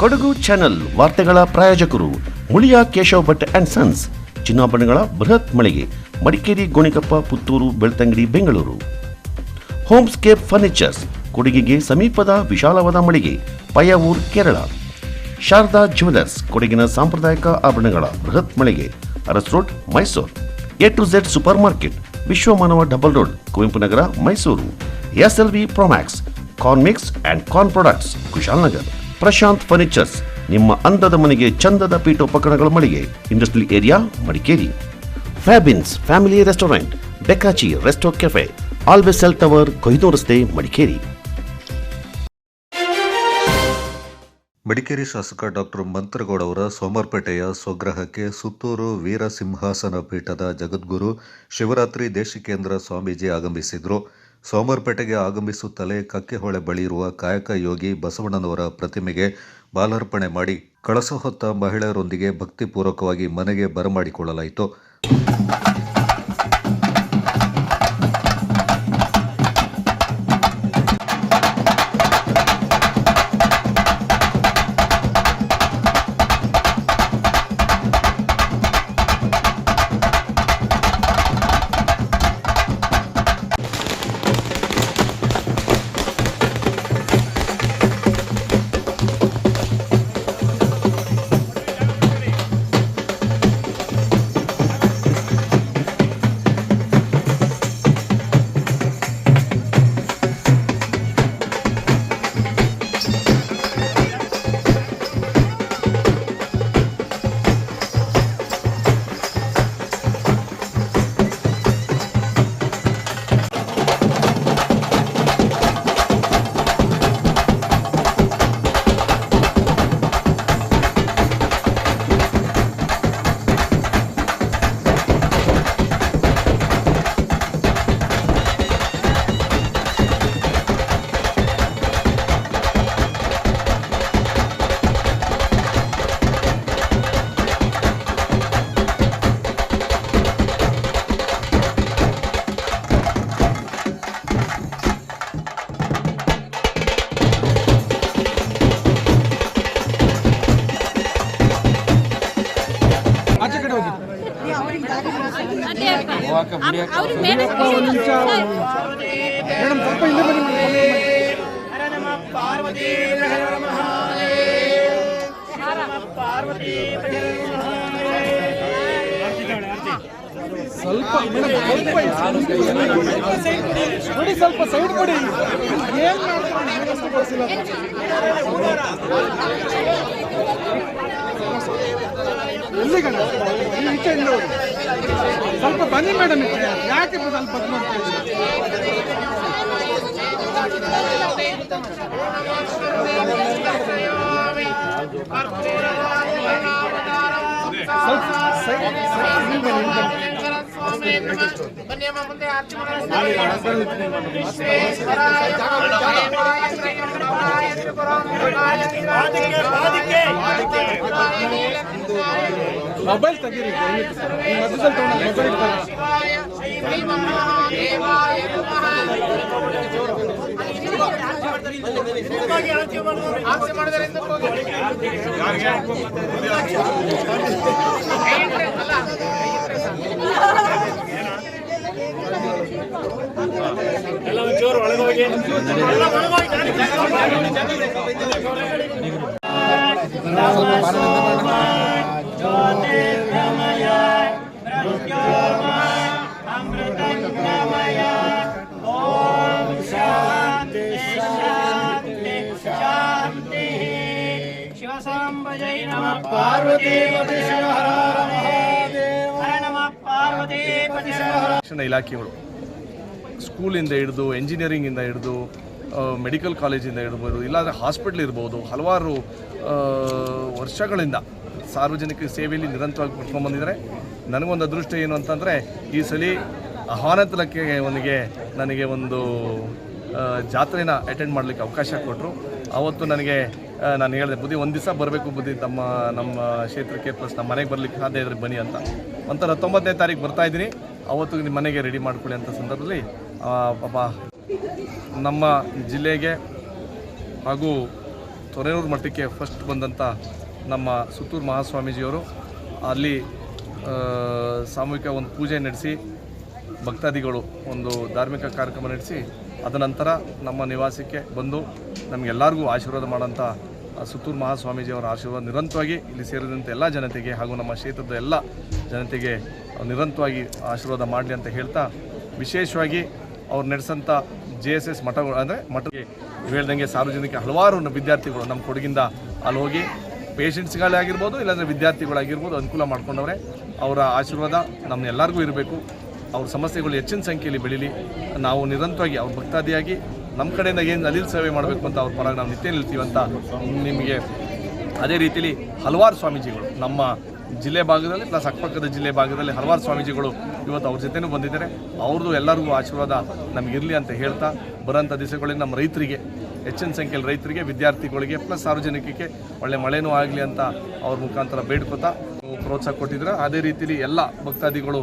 Kodagu channel ವಾರ್ತೆಗಳ ಪ್ರಾಯೋಜಕರು Muliya Keshav Bhat and sons, ಚಿನ್ನಾಭರಣಗಳ ಬೃಹತ್ ಮಳಿಗೆ, ಮಡಿಕೇರಿ, ಗೋಣಿಕೊಪ್ಪ, ಪುತ್ತೂರು, ಬೆಳ್ತಂಗಡಿ, ಬೆಂಗಳೂರು. ಹೋಮ್ಸ್ಕೇಪ್ ಫರ್ನಿಚರ್ಸ್, ಕೊಡಗಿಗೆ ಸಮೀಪದ ವಿಶಾಲವಾದ ಮಳಿಗೆ, ಪಯ್ಯಾವೂರ್, ಕೇರಳ. ಶಾರದಾ ಜ್ಯುವೆಲರ್ಸ್, ಕೊಡಗಿನ ಸಾಂಪ್ರದಾಯಿಕ ಆಭರಣಗಳ ಬೃಹತ್ ಮಳಿಗೆ, Arasu road, Mysuru. A to Z supermarket, Vishwamanava double road, Kuvempu Nagar, Mysuru. SLV Promax, corn mix and corn products, Kushalnagar. Prashanth furnitures, ನಿಮ್ಮ ಅಂದದ ಮನೆಗೆ ಚಂದದ ಪೀಠೋಪಕರಣಗಳ ಮಳಿಗೆ, ಇಂಡಸ್ಟ್ರಿಯಲ್ ಏರಿಯಾ, ಮಡಿಕೇರಿ. ಫ್ಯಾಬಿನ್ಸ್ ಫ್ಯಾಮಿಲಿ ರೆಸ್ಟೋರೆಂಟ್, ಬೆಕಾಚಿ resto cafe, always cell tower, Kohinoor ರಸ್ತೆ, ಮಡಿಕೇರಿ. ಮಡಿಕೇರಿ ಶಾಸಕ ಡಾಕ್ಟರ್ ಮಂತ್ರಗೌಡ ಅವರ ಸೋಮವಾರಪೇಟೆಯ ಸ್ವಗ್ರಹಕ್ಕೆ ಸುತ್ತೂರು ವೀರಸಿಂಹಾಸನ ಪೀಠದ ಜಗದ್ಗುರು ಶಿವರಾತ್ರಿ ದೇಶಿಕೇಂದ್ರ ಸ್ವಾಮೀಜಿ ಆಗಮಿಸಿದರು. ಸೋಮವಾರಪೇಟೆಗೆ ಆಗಮಿಸುತ್ತಲೇ ಕಕ್ಕೆಹೊಳೆ ಬಳಿ ಇರುವ ಕಾಯಕ ಯೋಗಿ ಬಸವಣ್ಣನವರ ಪ್ರತಿಮೆಗೆ ಮಾಲಾರ್ಪಣೆ ಮಾಡಿ ಕಳಸ ಹೊತ್ತ ಮಹಿಳೆಯರೊಂದಿಗೆ ಭಕ್ತಿಪೂರ್ವಕವಾಗಿ ಮನೆಗೆ ಬರಮಾಡಿಕೊಳ್ಳಲಾಯಿತು. ಸ್ವಲ್ಪ ಸೈಡ್ ಕೊಡಿ. ಎಲ್ಲಿ ಕಣ ಸ್ವಲ್ಪ ಬನ್ನಿ ಮೇಡಮ್, ಯಾಕೆ ಸ್ವಲ್ಪ ಮೊಬೈಲ್ ತೆಗೀರಿ, ಎಲ್ಲ ಒಂಚೂರು ಒಳಗೋಗಿ ಶಿಕ್ಷಣ ಇಲಾಖೆಗಳು ಸ್ಕೂಲಿಂದ ಹಿಡಿದು ಎಂಜಿನಿಯರಿಂಗಿಂದ ಹಿಡಿದು ಮೆಡಿಕಲ್ ಕಾಲೇಜಿಂದ ಇರ್ಬೋದು, ಇಲ್ಲಾಂದರೆ ಹಾಸ್ಪಿಟ್ಲ್ ಇರ್ಬೋದು, ಹಲವಾರು ವರ್ಷಗಳಿಂದ ಸಾರ್ವಜನಿಕ ಸೇವೆಯಲ್ಲಿ ನಿರಂತರವಾಗಿ ಕೊಟ್ಕೊಂಡ್ಬಂದಿದ್ದಾರೆ. ನನಗೊಂದು ಅದೃಷ್ಟ ಏನು ಅಂತಂದರೆ, ಈ ಸಲ ಆಹ್ವಾನತಲಕ್ಕೆ ನನಗೆ ಒಂದು ಜಾತ್ರೆನ ಅಟೆಂಡ್ ಮಾಡಲಿಕ್ಕೆ ಅವಕಾಶ ಕೊಟ್ಟರು. ಆವತ್ತು ನಾನು ಹೇಳಿದೆ, ಬುದ್ಧಿ ಒಂದು ದಿವಸ ಬರಬೇಕು ಬುದ್ಧಿ ನಮ್ಮ ಕ್ಷೇತ್ರಕ್ಕೆ, ಪ್ಲಸ್ ನಮ್ಮ ಮನೆಗೆ ಬರಲಿಕ್ಕೆ ಸಾಧ್ಯ ಇದ್ರೆ ಬನ್ನಿ ಅಂತ. ನಂತರ 19ನೇ ತಾರೀಕು ಬರ್ತಾಯಿದ್ದೀನಿ, ಅವತ್ತು ನಿಮ್ಮ ಮನೆಗೆ ರೆಡಿ ಮಾಡ್ಕೊಳ್ಳಿ ಅಂತ ಸಂದರ್ಭದಲ್ಲಿ ಪಾಪ ನಮ್ಮ ಜಿಲ್ಲೆಗೆ ಹಾಗೂ ತೊರೆಯೂರು ಮಠಕ್ಕೆ ಫಸ್ಟ್ ಬಂದಂಥ ನಮ್ಮ ಸುತ್ತೂರು ಮಹಾಸ್ವಾಮೀಜಿಯವರು ಅಲ್ಲಿ ಸಾಮೂಹಿಕ ಒಂದು ಪೂಜೆ ನಡೆಸಿ ಭಕ್ತಾದಿಗಳು ಒಂದು ಧಾರ್ಮಿಕ ಕಾರ್ಯಕ್ರಮ ನಡೆಸಿ ಅದ ನಂತರ ನಮ್ಮ ನಿವಾಸಕ್ಕೆ ಬಂದು ನಮಗೆಲ್ಲರಿಗೂ ಆಶೀರ್ವಾದ ಮಾಡೋಂಥ ಸುತ್ತೂರು ಮಹಾಸ್ವಾಮೀಜಿಯವರ ಆಶೀರ್ವಾದ ನಿರಂತರವಾಗಿ ಇಲ್ಲಿ ಸೇರಿದಂತೆ ಎಲ್ಲ ಜನತೆಗೆ ಹಾಗೂ ನಮ್ಮ ಕ್ಷೇತ್ರದ ಎಲ್ಲ ಜನತೆಗೆ ನಿರಂತರವಾಗಿ ಆಶೀರ್ವಾದ ಮಾಡಲಿ ಅಂತ ಹೇಳ್ತಾ, ವಿಶೇಷವಾಗಿ ಅವ್ರು ನಡೆಸೋಂಥ JSS ಮಠಗಳು ಅಂದರೆ ಮಠಕ್ಕೆ ಹೇಳ್ದಂಗೆ ಸಾರ್ವಜನಿಕ ಹಲವಾರು ವಿದ್ಯಾರ್ಥಿಗಳು ನಮ್ಮ ಕೊಡಗಿಂದ ಅಲ್ಲಿ ಹೋಗಿ ಪೇಷಂಟ್ಸ್ಗಳೇ ಆಗಿರ್ಬೋದು, ಇಲ್ಲಾಂದರೆ ವಿದ್ಯಾರ್ಥಿಗಳಾಗಿರ್ಬೋದು ಅನುಕೂಲ ಮಾಡ್ಕೊಂಡವ್ರೆ. ಅವರ ಆಶೀರ್ವಾದ ನಮ್ಮೆಲ್ಲರಿಗೂ ಇರಬೇಕು. ಅವ್ರ ಸಮಸ್ಯೆಗಳು ಹೆಚ್ಚಿನ ಸಂಖ್ಯೆಯಲ್ಲಿ ಬೆಳೀಲಿ. ನಾವು ನಿರಂತರವಾಗಿ ಅವ್ರ ಭಕ್ತಾದಿಯಾಗಿ ನಮ್ಮ ಕಡೆಯಿಂದ ಏನು ಅಲಿಲ್ ಸೇವೆ ಮಾಡಬೇಕು ಅಂತ ಅವ್ರ ಪರವಾಗಿ ನಾವು ನಿತ್ಯ ನಿಲ್ತೀವಂತ ನಿಮಗೆ ಅದೇ ರೀತಿಯಲ್ಲಿ ಹಲವಾರು ಸ್ವಾಮೀಜಿಗಳು ನಮ್ಮ ಜಿಲ್ಲೆ ಭಾಗದಲ್ಲಿ ಪ್ಲಸ್ ಅಕ್ಕಪಕ್ಕದ ಜಿಲ್ಲೆ ಭಾಗದಲ್ಲಿ ಹಲವಾರು ಸ್ವಾಮೀಜಿಗಳು ಇವತ್ತು ಅವ್ರ ಜೊತೆನೂ ಬಂದಿದ್ದಾರೆ. ಅವ್ರದ್ದು ಎಲ್ಲರಿಗೂ ಆಶೀರ್ವಾದ ನಮಗಿರಲಿ ಅಂತ ಹೇಳ್ತಾ, ಬರೋಂಥ ದಿವಸಗಳಲ್ಲಿ ನಮ್ಮ ರೈತರಿಗೆ ಹೆಚ್ಚಿನ ಸಂಖ್ಯೆಯಲ್ಲಿ ರೈತರಿಗೆ, ವಿದ್ಯಾರ್ಥಿಗಳಿಗೆ ಪ್ಲಸ್ ಸಾರ್ವಜನಿಕರಿಗೆ ಒಳ್ಳೆ ಮಳೆನೂ ಆಗಲಿ ಅಂತ ಅವ್ರ ಮುಖಾಂತರ ಬೇಡ್ಕೋತಾ ಪ್ರೋತ್ಸಾಹ ಕೊಟ್ಟಿದ್ದಾರೆ. ಅದೇ ರೀತಿಯಲ್ಲಿ ಎಲ್ಲ ಭಕ್ತಾದಿಗಳು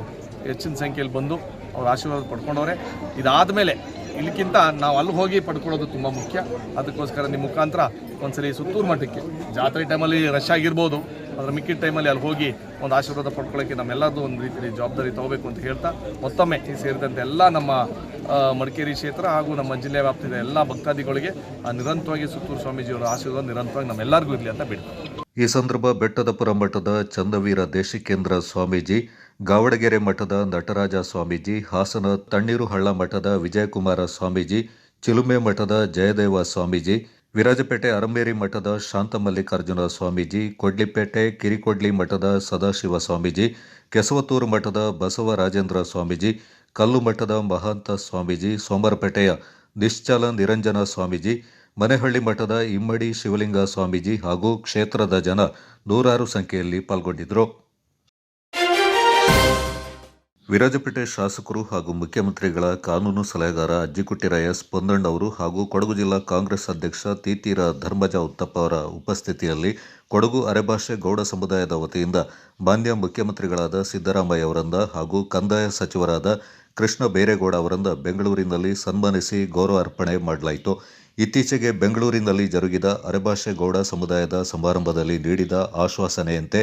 ಹೆಚ್ಚಿನ ಸಂಖ್ಯೆಯಲ್ಲಿ ಬಂದು ಅವ್ರ ಆಶೀರ್ವಾದ ಪಡ್ಕೊಂಡವ್ರೆ. ಇದಾದ ಮೇಲೆ ಇಲ್ಲಿಗಿಂತ ನಾವು ಅಲ್ಲಿ ಹೋಗಿ ಪಡ್ಕೊಳ್ಳೋದು ತುಂಬ ಮುಖ್ಯ. ಅದಕ್ಕೋಸ್ಕರ ನಿಮ್ಮ ಮುಖಾಂತರ ಒಂದ್ಸರಿ ಸುತ್ತೂರು ಮಠಕ್ಕೆ ಜಾತ್ರೆ ಟೈಮಲ್ಲಿ ರಶ್ ಆಗಿರ್ಬೋದು, ಅದರ ಮಿಕ್ಕಿದ ಟೈಮಲ್ಲಿ ಅಲ್ಲಿ ಹೋಗಿ ಒಂದು ಆಶೀರ್ವಾದ ಪಡ್ಕೊಳ್ಳೋಕ್ಕೆ ನಮ್ಮೆಲ್ಲರದ್ದು ಒಂದು ರೀತಿಯಲ್ಲಿ ಜವಾಬ್ದಾರಿ ತೊಗೋಬೇಕು ಅಂತ ಹೇಳ್ತಾ, ಮತ್ತೊಮ್ಮೆ ಈ ಸೇರಿದಂತೆ ಎಲ್ಲ ನಮ್ಮ ಮಡಿಕೇರಿ ಕ್ಷೇತ್ರ ಹಾಗೂ ನಮ್ಮ ಜಿಲ್ಲೆ ವ್ಯಾಪ್ತಿಯ ಎಲ್ಲ ಭಕ್ತಾದಿಗಳಿಗೆ ನಿರಂತರವಾಗಿ ಸುತ್ತೂರು ಸ್ವಾಮೀಜಿಯವರ ಆಶೀರ್ವಾದ ನಿರಂತರವಾಗಿ ನಮ್ಮೆಲ್ಲರಿಗೂ ಇರಲಿ ಅಂತ ಬೇಡ್ತಾರೆ. ಈ ಸಂದರ್ಭ ಬೆಟ್ಟದಪುರ ಮಠದ ಚಂದವೀರ ದೇಶಿಕೇಂದ್ರ ಸ್ವಾಮೀಜಿ, ಗಾವಡಗೆರೆ ಮಠದ ನಟರಾಜ ಸ್ವಾಮೀಜಿ, ಹಾಸನ ತಣ್ಣೀರು ಹಳ್ಳ ಮಠದ ವಿಜಯಕುಮಾರ ಸ್ವಾಮೀಜಿ, ಚಿಲುಮೆ ಮಠದ ಜಯದೇವ ಸ್ವಾಮೀಜಿ, ವಿರಾಜಪೇಟೆ ಅರಮೇರಿ ಮಠದ ಶಾಂತಮಲ್ಲಿಕಾರ್ಜುನ ಸ್ವಾಮೀಜಿ, ಕೊಡ್ಲಿಪೇಟೆ ಕಿರಿಕೊಡ್ಲಿ ಮಠದ ಸದಾಶಿವ ಸ್ವಾಮೀಜಿ, ಕೆಸವತ್ತೂರು ಮಠದ ಬಸವರಾಜೇಂದ್ರ ಸ್ವಾಮೀಜಿ, ಕಲ್ಲು ಮಠದ ಮಹಾಂತ ಸ್ವಾಮೀಜಿ, ಸೋಮರಪೇಟೆಯ ನಿಶ್ಚಲ ನಿರಂಜನ ಸ್ವಾಮೀಜಿ, ಮನೆಹಳ್ಳಿ ಮಠದ ಇಮ್ಮಡಿ ಶಿವಲಿಂಗ ಸ್ವಾಮೀಜಿ ಹಾಗೂ ಕ್ಷೇತ್ರದ ಜನ ನೂರಾರು ಸಂಖ್ಯೆಯಲ್ಲಿ ಪಾಲ್ಗೊಂಡಿದ್ದರು. ವಿರಾಜಪೇಟೆ ಶಾಸಕರು ಹಾಗೂ ಮುಖ್ಯಮಂತ್ರಿಗಳ ಕಾನೂನು ಸಲಹೆಗಾರ ಅಜ್ಜಿಕುಟ್ಟಿರ ಎಸ್ ಪೊಂದಣ್ಣವರು ಹಾಗೂ ಕೊಡಗು ಜಿಲ್ಲಾ ಕಾಂಗ್ರೆಸ್ ಅಧ್ಯಕ್ಷ ತೀತೀರ ಧರ್ಮಜ ಉತ್ತಪ್ಪ ಅವರ ಉಪಸ್ಥಿತಿಯಲ್ಲಿ ಕೊಡಗು ಅರೆಭಾಷೆ ಗೌಡ ಸಮುದಾಯದ ವತಿಯಿಂದ ಮಾನ್ಯ ಮುಖ್ಯಮಂತ್ರಿಗಳಾದ ಸಿದ್ದರಾಮಯ್ಯ ಅವರಿಂದ ಹಾಗೂ ಕಂದಾಯ ಸಚಿವರಾದ ಕೃಷ್ಣ ಬೈರೇಗೌಡ ಅವರಿಂದ ಬೆಂಗಳೂರಿನಲ್ಲಿ ಸನ್ಮಾನಿಸಿ ಗೌರವ ಅರ್ಪಣೆ ಮಾಡಲಾಯಿತು. ಇತ್ತೀಚೆಗೆ ಬೆಂಗಳೂರಿನಲ್ಲಿ ಜರುಗಿದ ಅರೆಭಾಷೆ ಗೌಡ ಸಮುದಾಯದ ಸಮಾರಂಭದಲ್ಲಿ ನೀಡಿದ ಆಶ್ವಾಸನೆಯಂತೆ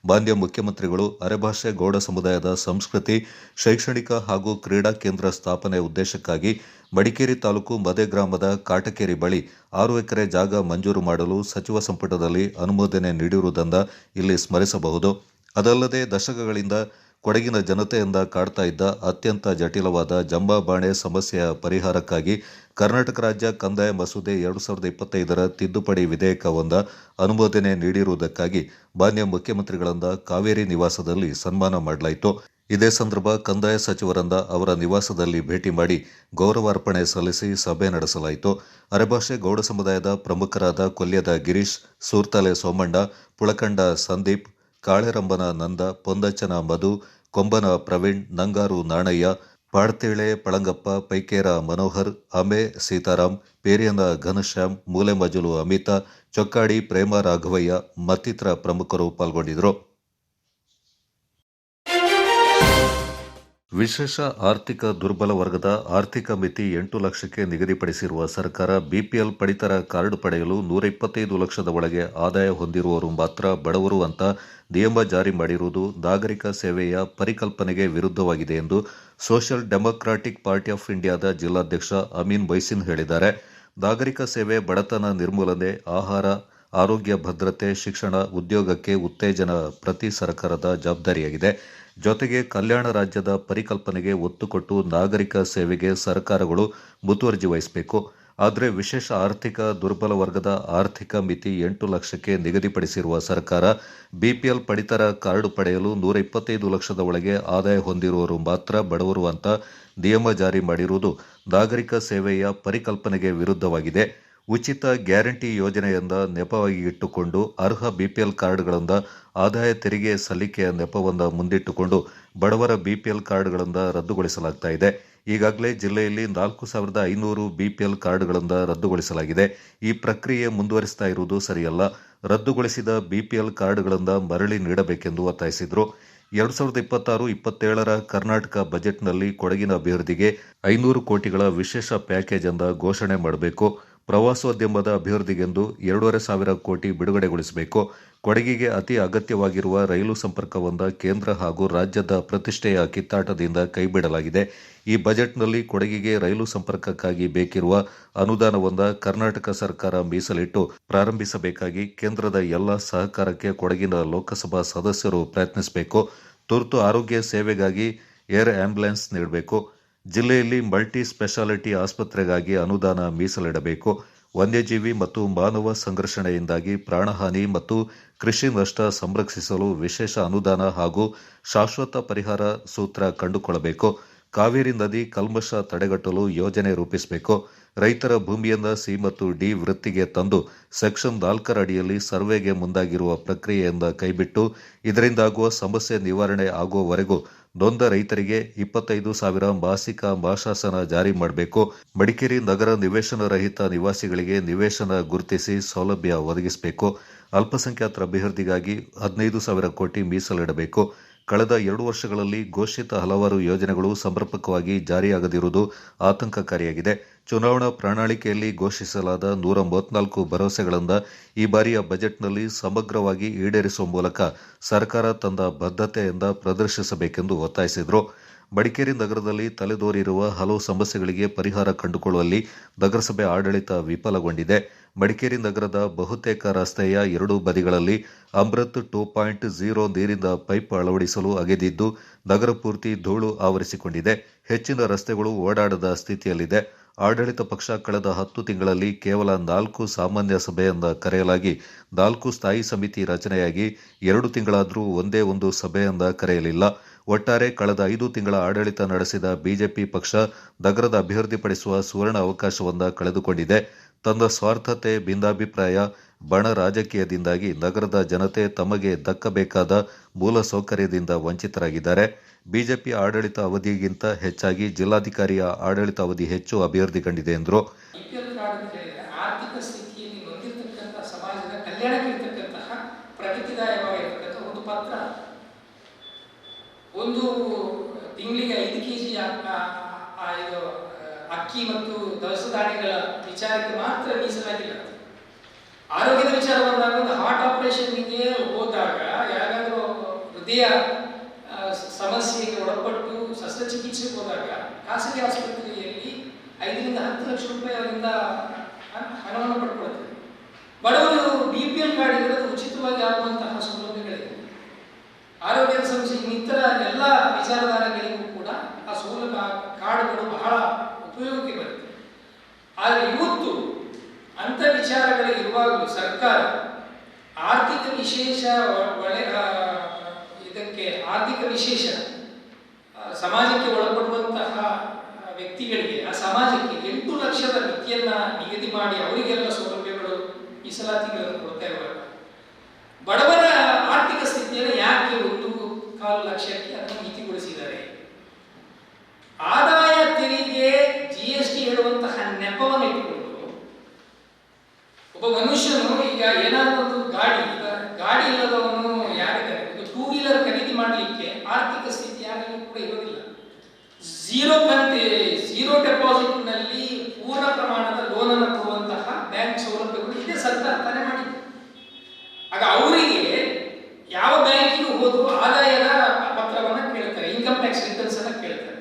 ಮಾನ್ಯ ಮುಖ್ಯಮಂತ್ರಿಗಳು ಅರೆಭಾಷೆ ಗೌಡ ಸಮುದಾಯದ ಸಂಸ್ಕೃತಿ, ಶೈಕ್ಷಣಿಕ ಹಾಗೂ ಕ್ರೀಡಾ ಕೇಂದ್ರ ಸ್ಥಾಪನೆ ಉದ್ದೇಶಕ್ಕಾಗಿ ಮಡಿಕೇರಿ ತಾಲೂಕು ಮದೆ ಗ್ರಾಮದ ಕಾಟಕೇರಿ ಬಳಿ 6 ಎಕರೆ ಜಾಗ ಮಂಜೂರು ಮಾಡಲು ಸಚಿವ ಸಂಪುಟದಲ್ಲಿ ಅನುಮೋದನೆ ನೀಡಿರುವುದನ್ನು ಇಲ್ಲಿ ಸ್ಮರಿಸಬಹುದು. ಅದಲ್ಲದೆ ದಶಕಗಳಿಂದ ಕೊಡಗಿನ ಜನತೆಯಿಂದ ಕಾಡ್ತಾ ಇದ್ದ ಅತ್ಯಂತ ಜಟಿಲವಾದ ಜಂಬಾಬಾಣೆ ಸಮಸ್ಯೆಯ ಪರಿಹಾರಕ್ಕಾಗಿ ಕರ್ನಾಟಕ ರಾಜ್ಯ ಕಂದಾಯ ಮಸೂದೆ 2025ರ ತಿದ್ದುಪಡಿ ವಿಧೇಯಕವೊಂದ ಅನುಮೋದನೆ ನೀಡಿರುವುದಕ್ಕಾಗಿ ಮಾನ್ಯ ಮುಖ್ಯಮಂತ್ರಿಗಳಿಂದ ಕಾವೇರಿ ನಿವಾಸದಲ್ಲಿ ಸನ್ಮಾನ ಮಾಡಲಾಯಿತು. ಇದೇ ಸಂದರ್ಭ ಕಂದಾಯ ಸಚಿವರಿಂದ ಅವರ ನಿವಾಸದಲ್ಲಿ ಭೇಟಿ ಮಾಡಿ ಗೌರವಾರ್ಪಣೆ ಸಲ್ಲಿಸಿ ಸಭೆ ನಡೆಸಲಾಯಿತು. ಅರೆಭಾಷೆ ಗೌಡ ಸಮುದಾಯದ ಪ್ರಮುಖರಾದ ಕೊಲ್ಯದ ಗಿರೀಶ್, ಸೂರ್ತಲೆ ಸೋಮಣ್ಣ, ಪುಳಕಂಡ ಸಂದೀಪ್, ಕಾಳೆರಂಬನ ನಂದ, ಪೊಂದಚ್ಚನ ಮಧು, ಕೊಂಬನ ಪ್ರವೀಣ್, ನಂಗಾರು ನಾಣಯ್ಯ, ಪಾಡ್ತೇಳೆ ಪಳಂಗಪ್ಪ, ಪೈಕೇರ ಮನೋಹರ್, ಅಮೆ ಸೀತಾರಾಮ್, ಪೇರಿಯನ ಘನಶ್ಯಾಮ್, ಮೂಲೆಮಜಲು ಅಮಿತಾ, ಚೊಕ್ಕಾಡಿ ಪ್ರೇಮ ರಾಘವಯ್ಯ ಮತ್ತಿತರ ಪ್ರಮುಖರು ಪಾಲ್ಗೊಂಡಿದ್ದರು. ವಿಶೇಷ ಆರ್ಥಿಕ ದುರ್ಬಲ ವರ್ಗದ ಆರ್ಥಿಕ ಮಿತಿ 8 ಲಕ್ಷಕ್ಕೆ ನಿಗದಿಪಡಿಸಿರುವ ಸರ್ಕಾರ ಬಿಪಿಎಲ್ ಪಡಿತರ ಕಾರ್ಡ್ ಪಡೆಯಲು 125 ಲಕ್ಷದ ಒಳಗೆ ಆದಾಯ ಹೊಂದಿರುವವರು ಮಾತ್ರ ಬಡವರು ಅಂತ ನಿಯಮ ಜಾರಿ ಮಾಡಿರುವುದು ನಾಗರಿಕ ಸೇವೆಯ ಪರಿಕಲ್ಪನೆಗೆ ವಿರುದ್ಧವಾಗಿದೆ ಎಂದು ಸೋಷಿಯಲ್ ಡೆಮೊಕ್ರಾಟಿಕ್ ಪಾರ್ಟಿ ಆಫ್ ಇಂಡಿಯಾದ ಜಿಲ್ಲಾಧ್ಯಕ್ಷ ಅಮೀನ್ ಮೊಯ್ಸಿನ್ ಹೇಳಿದ್ದಾರೆ. ನಾಗರಿಕ ಸೇವೆ ಬಡತನ ನಿರ್ಮೂಲನೆ, ಆಹಾರ, ಆರೋಗ್ಯ ಭದ್ರತೆ, ಶಿಕ್ಷಣ, ಉದ್ಯೋಗಕ್ಕೆ ಉತ್ತೇಜನ ಪ್ರತಿ ಸರ್ಕಾರದ ಜವಾಬ್ದಾರಿಯಾಗಿದೆ. ಜೊತೆಗೆ ಕಲ್ಯಾಣ ರಾಜ್ಯದ ಪರಿಕಲ್ಪನೆಗೆ ಒತ್ತು ಕೊಟ್ಟು ನಾಗರಿಕ ಸೇವೆಗೆ ಸರ್ಕಾರಗಳು ಮುತುವರ್ಜಿ ವಹಿಸಬೇಕು. ಆದರೆ ವಿಶೇಷ ಆರ್ಥಿಕ ದುರ್ಬಲ ವರ್ಗದ ಆರ್ಥಿಕ ಮಿತಿ 8 ಲಕ್ಷಕ್ಕೆ ನಿಗದಿಪಡಿಸಿರುವ ಸರ್ಕಾರ ಬಿಪಿಎಲ್ ಪಡಿತರ ಕಾರ್ಡ್ ಪಡೆಯಲು 125 ಲಕ್ಷದ ಒಳಗೆ ಆದಾಯ ಹೊಂದಿರುವವರು ಮಾತ್ರ ಬಡವರು ಅಂತ ನಿಯಮ ಜಾರಿ ಮಾಡಿರುವುದು ನಾಗರಿಕ ಸೇವೆಯ ಪರಿಕಲ್ಪನೆಗೆ ವಿರುದ್ಧವಾಗಿದೆ. ಉಚಿತ ಗ್ಯಾರಂಟಿ ಯೋಜನೆಯಿಂದ ನೆಪವಾಗಿ ಇಟ್ಟುಕೊಂಡು ಅರ್ಹ ಬಿಪಿಎಲ್ ಕಾರ್ಡ್ಗಳಿಂದ ಆದಾಯ ತೆರಿಗೆ ಸಲ್ಲಿಕೆಯ ನೆಪವನ್ನು ಮುಂದಿಟ್ಟುಕೊಂಡು ಬಡವರ ಬಿಪಿಎಲ್ ಕಾರ್ಡ್ಗಳಿಂದ ರದ್ದುಗೊಳಿಸಲಾಗ್ತಾ ಇದೆ. ಈಗಾಗಲೇ ಜಿಲ್ಲೆಯಲ್ಲಿ 4500 ಬಿಪಿಎಲ್ ಕಾರ್ಡ್ಗಳಿಂದ ರದ್ದುಗೊಳಿಸಲಾಗಿದೆ. ಈ ಪ್ರಕ್ರಿಯೆ ಮುಂದುವರಿಸ್ತಾ ಇರುವುದು ಸರಿಯಲ್ಲ. ರದ್ದುಗೊಳಿಸಿದ ಬಿಪಿಎಲ್ ಕಾರ್ಡ್ಗಳಿಂದ ಮರಳಿ ನೀಡಬೇಕೆಂದು ಒತ್ತಾಯಿಸಿದರು. 2026-27ರ ಕರ್ನಾಟಕ ಬಜೆಟ್ನಲ್ಲಿ ಕೊಡಗಿನ ಅಭಿವೃದ್ಧಿಗೆ 500 ಕೋಟಿಗಳ ವಿಶೇಷ ಪ್ಯಾಕೇಜ್ ಅನ್ನು ಘೋಷಣೆ ಮಾಡಬೇಕು. ಪ್ರವಾಸೋದ್ಯಮದ ಅಭಿವೃದ್ಧಿಗೆಂದು 2,500 ಕೋಟಿ ಬಿಡುಗಡೆಗೊಳಿಸಬೇಕು. ಕೊಡಗಿಗೆ ಅತಿ ಅಗತ್ಯವಾಗಿರುವ ರೈಲು ಸಂಪರ್ಕವೊಂದ ಕೇಂದ್ರ ಹಾಗೂ ರಾಜ್ಯದ ಪ್ರತಿಷ್ಠೆಯ ಕಿತ್ತಾಟದಿಂದ ಕೈಬಿಡಲಾಗಿದೆ. ಈ ಬಜೆಟ್ನಲ್ಲಿ ಕೊಡಗಿಗೆ ರೈಲು ಸಂಪರ್ಕಕ್ಕಾಗಿ ಬೇಕಿರುವ ಅನುದಾನವೊಂದ ಕರ್ನಾಟಕ ಸರ್ಕಾರ ಮೀಸಲಿಟ್ಟು ಪ್ರಾರಂಭಿಸಬೇಕಾಗಿ ಕೇಂದ್ರದ ಎಲ್ಲ ಸಹಕಾರಕ್ಕೆ ಕೊಡಗಿನ ಲೋಕಸಭಾ ಸದಸ್ಯರು ಪ್ರಯತ್ನಿಸಬೇಕು. ತುರ್ತು ಆರೋಗ್ಯ ಸೇವೆಗಾಗಿ ಏರ್ ಆಂಬ್ಯುಲೆನ್ಸ್ ನೀಡಬೇಕು. ಜಿಲ್ಲೆಯಲ್ಲಿ ಮಲ್ಟಿ ಸ್ಪೆಷಾಲಿಟಿ ಆಸ್ಪತ್ರೆಗಾಗಿ ಅನುದಾನ ಮೀಸಲಿಡಬೇಕು. ವನ್ಯಜೀವಿ ಮತ್ತು ಮಾನವ ಸಂಘರ್ಷಣೆಯಿಂದಾಗಿ ಪ್ರಾಣಹಾನಿ ಮತ್ತು ಕೃಷಿ ನಷ್ಟ ಸಂರಕ್ಷಿಸಲು ವಿಶೇಷ ಅನುದಾನ ಹಾಗೂ ಶಾಶ್ವತ ಪರಿಹಾರ ಸೂತ್ರ ಕಂಡುಕೊಳ್ಳಬೇಕು. ಕಾವೇರಿ ನದಿ ಕಲ್ಮಶ ತಡೆಗಟ್ಟಲು ಯೋಜನೆ ರೂಪಿಸಬೇಕು. ರೈತರ ಭೂಮಿಯನ್ನು ಸಿ ಮತ್ತು ಡಿ ವೃತ್ತಿಗೆ ತಂದು ಸೆಕ್ಷನ್ 4 ಅಡಿಯಲ್ಲಿ ಸರ್ವೆಗೆ ಮುಂದಾಗಿರುವ ಪ್ರಕ್ರಿಯೆಯಿಂದ ಕೈಬಿಟ್ಟು ಇದರಿಂದಾಗುವ ಸಮಸ್ಯೆ ನಿವಾರಣೆ ಆಗುವವರೆಗೂ ನೊಂದ ರೈತರಿಗೆ 25,000 ಮಾಸಿಕ ಮಾಶಾಸನ ಜಾರಿ ಮಾಡಬೇಕು. ಮಡಿಕೇರಿ ನಗರ ನಿವೇಶನ ರಹಿತ ನಿವಾಸಿಗಳಿಗೆ ನಿವೇಶನ ಗುರುತಿಸಿ ಸೌಲಭ್ಯ ಒದಗಿಸಬೇಕು. ಅಲ್ಪಸಂಖ್ಯಾತರ ಅಭಿವೃದ್ಧಿಗಾಗಿ 15,000 ಕೋಟಿ ಮೀಸಲಿಡಬೇಕು. ಕಳೆದ 2 ವರ್ಷಗಳಲ್ಲಿ ಘೋಷಿತ ಹಲವಾರು ಯೋಜನೆಗಳು ಸಮರ್ಪಕವಾಗಿ ಜಾರಿಯಾಗದಿರುವುದು ಆತಂಕಕಾರಿಯಾಗಿದೆ. ಚುನಾವಣಾ ಪ್ರಣಾಳಿಕೆಯಲ್ಲಿ ಘೋಷಿಸಲಾದ 134 ಭರವಸೆಗಳನ್ನು ಈ ಬಾರಿಯ ಬಜೆಟ್ನಲ್ಲಿ ಸಮಗ್ರವಾಗಿ ಈಡೇರಿಸುವ ಮೂಲಕ ಸರ್ಕಾರ ತನ್ನ ಬದ್ಧತೆಯಿಂದ ಪ್ರದರ್ಶಿಸಬೇಕೆಂದು ಒತ್ತಾಯಿಸಿದರು. ಮಡಿಕೇರಿ ನಗರದಲ್ಲಿ ತಲೆದೋರಿರುವ ಹಲವು ಸಮಸ್ಯೆಗಳಿಗೆ ಪರಿಹಾರ ಕಂಡುಕೊಳ್ಳುವಲ್ಲಿ ನಗರಸಭೆ ಆಡಳಿತ ವಿಫಲಗೊಂಡಿದೆ. ಮಡಿಕೇರಿ ನಗರದ ಬಹುತೇಕ ರಸ್ತೆಯ 2 ಬದಿಗಳಲ್ಲಿ ಅಮೃತ್ 2.0 ನೀರಿನ ಪೈಪ್ ಅಳವಡಿಸಲು ಅಗೆದಿದ್ದು ನಗರ ಪೂರ್ತಿ ಧೂಳು ಆವರಿಸಿಕೊಂಡಿದೆ. ಹೆಚ್ಚಿನ ರಸ್ತೆಗಳು ಓಡಾಡದ ಸ್ಥಿತಿಯಲ್ಲಿದೆ. ಆಡಳಿತ ಪಕ್ಷ ಕಳೆದ 10 ತಿಂಗಳಲ್ಲಿ ಕೇವಲ 4 ಸಾಮಾನ್ಯ ಸಭೆಯನ್ನು ಕರೆಯಲಾಗಿ 4 ಸ್ಥಾಯಿ ಸಮಿತಿ ರಚನೆಯಾಗಿ 2 ತಿಂಗಳಾದರೂ ಒಂದೇ ಒಂದು ಸಭೆಯನ್ನ ಕರೆಯಲಿಲ್ಲ. ಒಟ್ಟಾರೆ ಕಳೆದ 5 ತಿಂಗಳ ಆಡಳಿತ ನಡೆಸಿದ ಬಿಜೆಪಿ ಪಕ್ಷ ನಗರದ ಅಭಿವೃದ್ಧಿಪಡಿಸುವ ಸುವರ್ಣ ಅವಕಾಶವನ್ನು ಕಳೆದುಕೊಂಡಿದೆ. ತನ್ನ ಸ್ವಾರ್ಥತೆ, ಭಿನ್ನಾಭಿಪ್ರಾಯ, ಬಣ ರಾಜಕೀಯದಿಂದಾಗಿ ನಗರದ ಜನತೆ ತಮಗೆ ದಕ್ಕಬೇಕಾದ ಮೂಲ ಸೌಕರ್ಯದಿಂದ ವಂಚಿತರಾಗಿದ್ದಾರೆ. ಬಿಜೆಪಿ ಆಡಳಿತ ಅವಧಿಗಿಂತ ಹೆಚ್ಚಾಗಿ ಜಿಲ್ಲಾಧಿಕಾರಿಯ ಆಡಳಿತ ಅವಧಿ ಹೆಚ್ಚು ಅಭಿವೃದ್ಧಿ ಕಂಡಿದೆ ಎಂದರು. ಆರ್ಥಿಕ ಸ್ಥಿತಿಯಲ್ಲಿ ನೊಂದಿರತಕ್ಕಂತಹ ಸಮಾಜದ ಕಲ್ಯಾಣಕ್ಕಿರ್ತಕ್ಕಂತಹ ಪ್ರಗತಿದಾಯವಾಗಿರ್ತಕ್ಕಂಥ ಒಂದು ಪತ್ರ, ಒಂದು ತಿಂಗಳಿಗೆ 5 ಕೆಜಿ ಅಕ್ಕಿ ಮತ್ತು ದವಸ ಧಾನ್ಯಗಳ ವಿಚಾರಕ್ಕೆ ಮಾತ್ರ ಮೀಸಲಾಗಿಲ್ಲ. ಆರೋಗ್ಯದ ವಿಚಾರ ಬಂದಾಗ ಒಂದು ಹಾರ್ಟ್ ಆಪರೇಷನ್ಗೆ ಹೋದಾಗ, ಯಾರಾದರೂ ಹೃದಯ ಸಮಸ್ಯೆಗೆ ಒಳಪಟ್ಟು ಶಸ್ತ್ರಚಿಕಿತ್ಸೆಗೆ ಹೋದಾಗ ಖಾಸಗಿ ಆಸ್ಪತ್ರೆಯಲ್ಲಿ 5 ರಿಂದ 10 ಲಕ್ಷ ರೂಪಾಯಿ ಅವರಿಂದ ಹಣವನ್ನು ಪಡ್ಕೊಳ್ತಾರೆ. ಬಡವರು BPL ಕಾರ್ಡ್ ಇರೋದು ಉಚಿತವಾಗಿ ಆಗುವಂತಹ ಸೌಲಭ್ಯಗಳಿವೆ. ಆರೋಗ್ಯದ ಸಮಸ್ಯೆ ಇನ್ನಿತರ ಎಲ್ಲ ವಿಚಾರಧಾರೆಗಳಿಗೂ ಕೂಡ ಆ ಸೌಲಭ್ಯ ಕಾರ್ಡ್ಗಳು ಬಹಳ ಉಪಯೋಗಕ್ಕೆ ಬರುತ್ತೆ. ಆದರೆ ಇವತ್ತು ಅಂಥ ವಿಚಾರಗಳು ಇರುವಾಗಲೂ ಸರ್ಕಾರ ಆರ್ಥಿಕ ವಿಶೇಷ ಇದಕ್ಕೆ ಆರ್ಥಿಕ ವಿಶೇಷ ಸಮಾಜಕ್ಕೆ ಒಳಪಡುವಂತಹ ವ್ಯಕ್ತಿಗಳಿಗೆ, ಆ ಸಮಾಜಕ್ಕೆ 8 ಲಕ್ಷದ ಮಿತಿಯನ್ನ ನಿಗದಿ ಮಾಡಿ ಅವರಿಗೆಲ್ಲ ಸೌಲಭ್ಯಗಳು ಮೀಸಲಾತಿಗಳನ್ನು ಕೊಡ್ತಾ ಇರುವಾಗ ಬಡವರ ಆರ್ಥಿಕ ಸ್ಥಿತಿಯನ್ನು ಯಾಕೆ 1.25 ಲಕ್ಷಕ್ಕೆ ಅದನ್ನು ಮಿತಿಗೊಳಿಸಿದ್ದಾರೆ? ಆದಾಯ ತೆರಿಗೆ GST ಹೇಳುವಂತಹ ನೆಪವನ್ನು ಇಟ್ಟುಕೊಂಡು ಒಬ್ಬ ಮನುಷ್ಯನು ಈಗ ಏನಾದರೂ ಒಂದು ಗಾಡಿ ಇಲ್ಲದವನು ಯಾರಿದ್ದಾರೆ, ಒಂದು 2 ವೀಲರ್ ಖರೀದಿ ಮಾಡಲಿಕ್ಕೆ ಆರ್ಥಿಕ ಸ್ಥಿತಿ ಯಾರಿಗೂ ಕೂಡ ಇರೋದಿಲ್ಲ. ಝೀರೋ ಡೆಪಾಸಿಟ್ ನಲ್ಲಿ ಪೂರ್ಣ ಪ್ರಮಾಣದ ಲೋನ್ ಅನ್ನು ಕೊಡುವಂತಹ ಬ್ಯಾಂಕ್ ಸೌಲಭ್ಯಗಳು ಇದೆ, ಸರ್ಕಾರ ತಾನೇ ಮಾಡಿದೆ. ಆಗ ಅವರಿಗೆ ಯಾವ ಬ್ಯಾಂಕಿಗೂ ಹೋದ್ರು ಆದಾಯದ ಪತ್ರವನ್ನು ಕೇಳ್ತಾರೆ, ಇನ್ಕಮ್ ಟ್ಯಾಕ್ಸ್ ರಿಟರ್ನ್ಸ್ ಅನ್ನು ಕೇಳ್ತಾರೆ.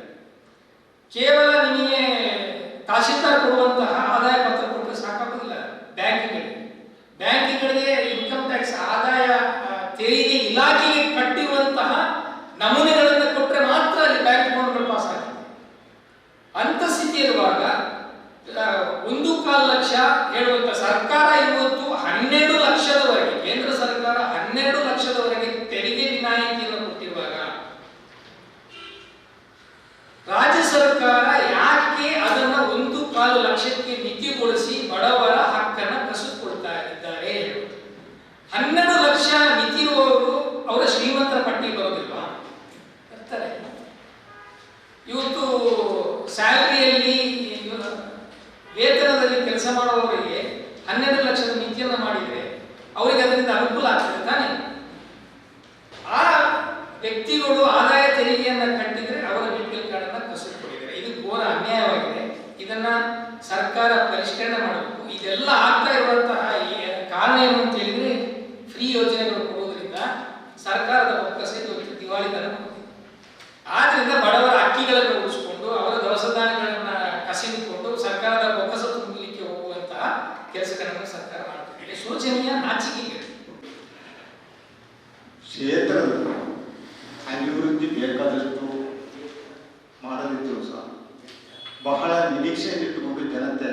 ಕೇವಲ ನಿಮಗೆ ತಹಶೀಲ್ದಾರ್ ಕೊಡುವಂತಹ ಆದಾಯ ಪತ್ರ ಕೊಟ್ಟರೆ ಸಾಕಾಗುವುದಿಲ್ಲ. ಬ್ಯಾಂಕ್ಗಳಿಗೆ ಇನ್ಕಮ್ ಟ್ಯಾಕ್ಸ್ ಆದಾಯ ತೆರಿಗೆ ಇಲಾಖೆಗೆ ಕಟ್ಟಿರುವಂತಹ ನಮೂನೆಗಳನ್ನು ಕೊಟ್ಟರೆ ಮಾತ್ರ ಅಲ್ಲಿ ಬ್ಯಾಂಕ್ ಲೋನ್ಗಳು ಪಾಸ್ ಆಗುತ್ತೆ. ಅಂತ ಸ್ಥಿತಿ ಇರುವಾಗ 1.25 ಲಕ್ಷ ಹೇಳುವಂತ ಸರ್ಕಾರ ಇವತ್ತು 12 ಲಕ್ಷದವರೆಗೆ, ಕೇಂದ್ರ ಸರ್ಕಾರ 12 ಲಕ್ಷದವರೆಗೆ ತೆರಿಗೆ ವಿನಾಯಿತಿಯನ್ನು ಕೊಟ್ಟಿರುವಾಗ ರಾಜ್ಯ ಸರ್ಕಾರ ಯಾಕೆ ಅದನ್ನ 1.25 ಲಕ್ಷಕ್ಕೆ ಮಿತಿಗೊಳಿಸಿ ಬಡವರ ಹಕ್ಕನ್ನ ಕಸಿದುಕೊಳ್ತಾ ಇದ್ದಾರೆ? 12 ಲಕ್ಷ ಮಿತಿ ಇರುವವರು ಅವರ ಶ್ರೀಮಂತರ ಪಟ್ಟಿ ಬರೋದಿಲ್ವಾ? ಬರ್ತಾರೆ. ಇವತ್ತು ಸ್ಯಾಲರಿಯಲ್ಲಿ ವೇತನದಲ್ಲಿ ಕೆಲಸ ಮಾಡುವವರಿಗೆ 12 ಲಕ್ಷದ ಮಿತಿಯನ್ನು ಮಾಡಿದರೆ ಅವರಿಗೆ ಅದರಿಂದ ಅನುಕೂಲ ಆಗ್ತದೆ ತಾನೆ? ಆ ವ್ಯಕ್ತಿಗಳು ಆದಾಯ ತೆರಿಗೆಯನ್ನು ಕಟ್ಟಿದ್ರೆ ಅವರ BPL ಕಾರ್ಡ್ ಅನ್ನು ಕಸಿದುಕೊಂಡಿದ್ದಾರೆ. ಇದು ಘೋರ ಅನ್ಯಾಯವಾಗಿದೆ. ಇದನ್ನ ಸರ್ಕಾರ ಪರಿಷ್ಕರಣೆ ಮಾಡಬೇಕು. ಕ್ಷೇತ್ರದ ಅಭಿವೃದ್ಧಿ ಬೇಕಾದಷ್ಟು ಮಾಡದಿದ್ದರೂ ಸಹ ಬಹಳ ನಿರೀಕ್ಷೆಯನ್ನಿಟ್ಟುಕೊಂಡು ಜನತೆ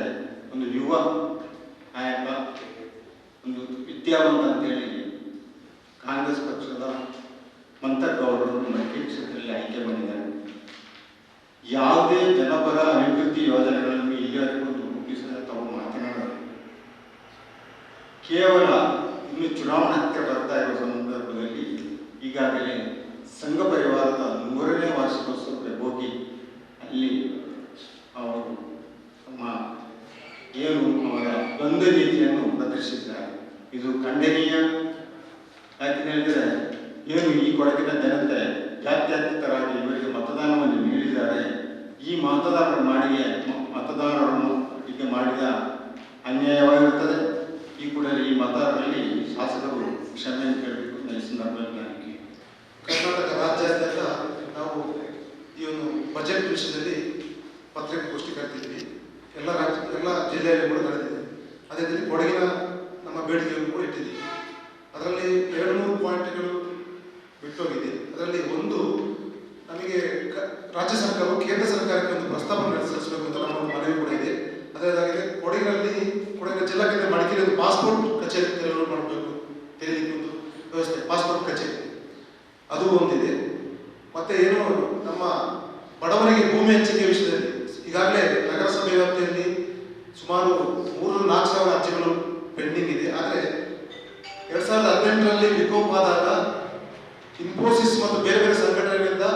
ಒಂದು ಯುವ ನಾಯಕ, ಒಂದು ವಿದ್ಯಾವಂತ ಅಂತೇಳಿ ಕಾಂಗ್ರೆಸ್ ಪಕ್ಷದ ಮಂತರ್ಗೌಡರನ್ನು ಮಡಿಕೇರಿ ಕ್ಷೇತ್ರದಲ್ಲಿ ಆಯ್ಕೆ ಮಾಡಿದ್ದಾರೆ. ಯಾವುದೇ ಜನಪರ ಅಭಿವೃದ್ಧಿ ಯೋಜನೆಗಳನ್ನು ಇಲ್ಲಿವರೆಗೂ ರೂಪಿಸದೆ ತಾವು ಮಾತನಾಡೋದು ಕೇವಲ ಇನ್ನು ಚುನಾವಣೆ ಹತ್ತಿರ ಬರ್ತಾ ಇರುವ ಸಂದರ್ಭದಲ್ಲಿ ಈಗಾಗಲೇ ಸಂಘ ಪರಿವಾರದ 100ನೇ ವಾರ್ಷಿಕೋತ್ಸವಕ್ಕೆ ಹೋಗಿ ಅಲ್ಲಿ ಅವರು ತಮ್ಮ ಏನು ಅವರ ದ್ವಂದ್ವ ನೀತಿಯನ್ನು ಪ್ರದರ್ಶಿಸಿದ್ದಾರೆ. ಇದು ಖಂಡನೀಯ. ಯಾಕೆ ಹೇಳಿದರೆ, ಏನು ಈ ಕೊಡಗಿನ ಜನತೆ ಜಾತ್ಯತೀತರಾಗಿ ಇವರಿಗೆ ಮತದಾನವನ್ನು ನೀಡಿದ್ದಾರೆ. ಈ ಮತದಾರರನ್ನು ಹೀಗೆ ಮಾಡಿದ ಅನ್ಯಾಯವಾಗಿರುತ್ತದೆ. ಈ ಕೂಡಲೇ ಈ ಮತದಾರರಲ್ಲಿ ಶಾಸಕರು ಕ್ಷಮೆಯನ್ನು ಕೇಳಬೇಕು ಈ ಸಂದರ್ಭದಲ್ಲಿ ನನಗೆ. ಕರ್ನಾಟಕ ರಾಜ್ಯಾದ್ಯಂತ ನಾವು ಈ ಒಂದು ಬಜೆಟ್ ವಿಷಯದಲ್ಲಿ ಪತ್ರಿಕಾಗೋಷ್ಠಿ ಕರೆದಿದ್ವಿ. ಎಲ್ಲ ಜಿಲ್ಲೆಯಲ್ಲಿ ಕೂಡ ನಡೆದಿದೆ. ಅದೇ ರೀತಿ ಕೊಡಗಿನ ನಮ್ಮ ಬೇಡಿಕೆಯನ್ನು ಕೂಡ ಇಟ್ಟಿದ್ದೀವಿ. ಅದರಲ್ಲಿ 2-3 ಪಾಯಿಂಟ್ಗಳು ಬಿಟ್ಟೋಗಿದೆ. ಅದರಲ್ಲಿ ಒಂದು, ನಮಗೆ ರಾಜ್ಯ ಸರ್ಕಾರವು ಕೇಂದ್ರ ಸರ್ಕಾರಕ್ಕೆ ಒಂದು ಪ್ರಸ್ತಾವನೆ ಸಲ್ಲಿಸಬೇಕು ಅಂತ ನಮ್ಮ ಮನವಿ ಕೂಡ ಇದೆ. ಅದರದಾಗಿದೆ ಕೊಡಗಿನ ಜಿಲ್ಲಾ ಕೇಂದ್ರ ಮಡಿಕೇರಿ ಒಂದು ಪಾಸ್ಪೋರ್ಟ್ ಕಚೇರಿ ತೆರೀಲಿಕ್ಕೆ ಒಂದು ವ್ಯವಸ್ಥೆ, ಪಾಸ್ಪೋರ್ಟ್ ಕಚೇರಿ ಅದು ಒಂದಿದೆ. ಮತ್ತೆ ಏನು ನಮ್ಮ ಬಡವರಿಗೆ ಭೂಮಿ ಹಂಚಿಕೆ ವಿಷಯದಲ್ಲಿ ಈಗಾಗಲೇ ನಗರಸಭೆ ವ್ಯಾಪ್ತಿಯಲ್ಲಿ ಸುಮಾರು 3-4 ಸಾವಿರ ಅರ್ಜಿಗಳು ಪೆಂಡಿಂಗ್ ಇದೆ. ಆದರೆ 2018ರಲ್ಲಿ ವಿಕೋಪ ಆದಾಗ ಇನ್ಫೋಸಿಸ್ ಮತ್ತು ಬೇರೆ ಬೇರೆ ಸಂಘಟನೆಗಳಿಂದ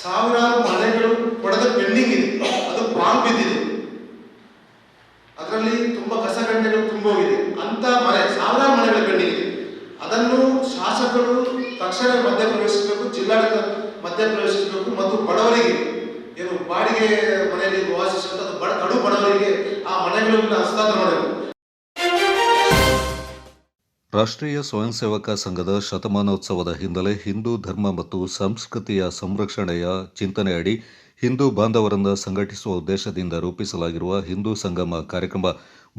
ಸಾವಿರಾರು ಮನೆಗಳು ಕೊಡದ ಪೆಂಡಿಂಗ್ ಇದೆ. ಅದು ಬಾಂಬ್ ಬಿದ್ದಿದೆ. ಅದರಲ್ಲಿ ತುಂಬಾ ಕಸಗಂಟೆಗಳು ತುಂಬೋಗಿದೆ. ಅಂತ ಸಾವಿರಾರು ಮನೆಗಳ ಪೆಂಡಿಂಗ್ ಇದೆ. ಅದನ್ನು ಶಾಸಕರು ತಕ್ಷಣ ಮಧ್ಯಪ್ರವೇಶಿಸಬೇಕು, ಜಿಲ್ಲಾಡಳಿತ ಮಧ್ಯಪ್ರವೇಶಿಸಬೇಕು ಮತ್ತು ಬಡವರಿಗೆ ಏನು ಬಾಡಿಗೆ ಮನೆಯಲ್ಲಿ ವಾಸಿಸುವಂತ ಕಡು ಬಡವರಿಗೆ ಆ ಮನೆಗಳನ್ನು ಹಸ್ತಾಂತರ ಮಾಡಬೇಕು. ರಾಷ್ಟ್ರೀಯ ಸ್ವಯಂ ಸೇವಕ ಸಂಘದ ಶತಮಾನೋತ್ಸವದ ಹಿನ್ನೆಲೆ ಹಿಂದೂ ಧರ್ಮ ಮತ್ತು ಸಂಸ್ಕೃತಿಯ ಸಂರಕ್ಷಣೆಯ ಚಿಂತನೆಯಡಿ ಹಿಂದೂ ಬಾಂಧವರನ್ನು ಸಂಘಟಿಸುವ ಉದ್ದೇಶದಿಂದ ರೂಪಿಸಲಾಗಿರುವ ಹಿಂದೂ ಸಂಗಮ ಕಾರ್ಯಕ್ರಮ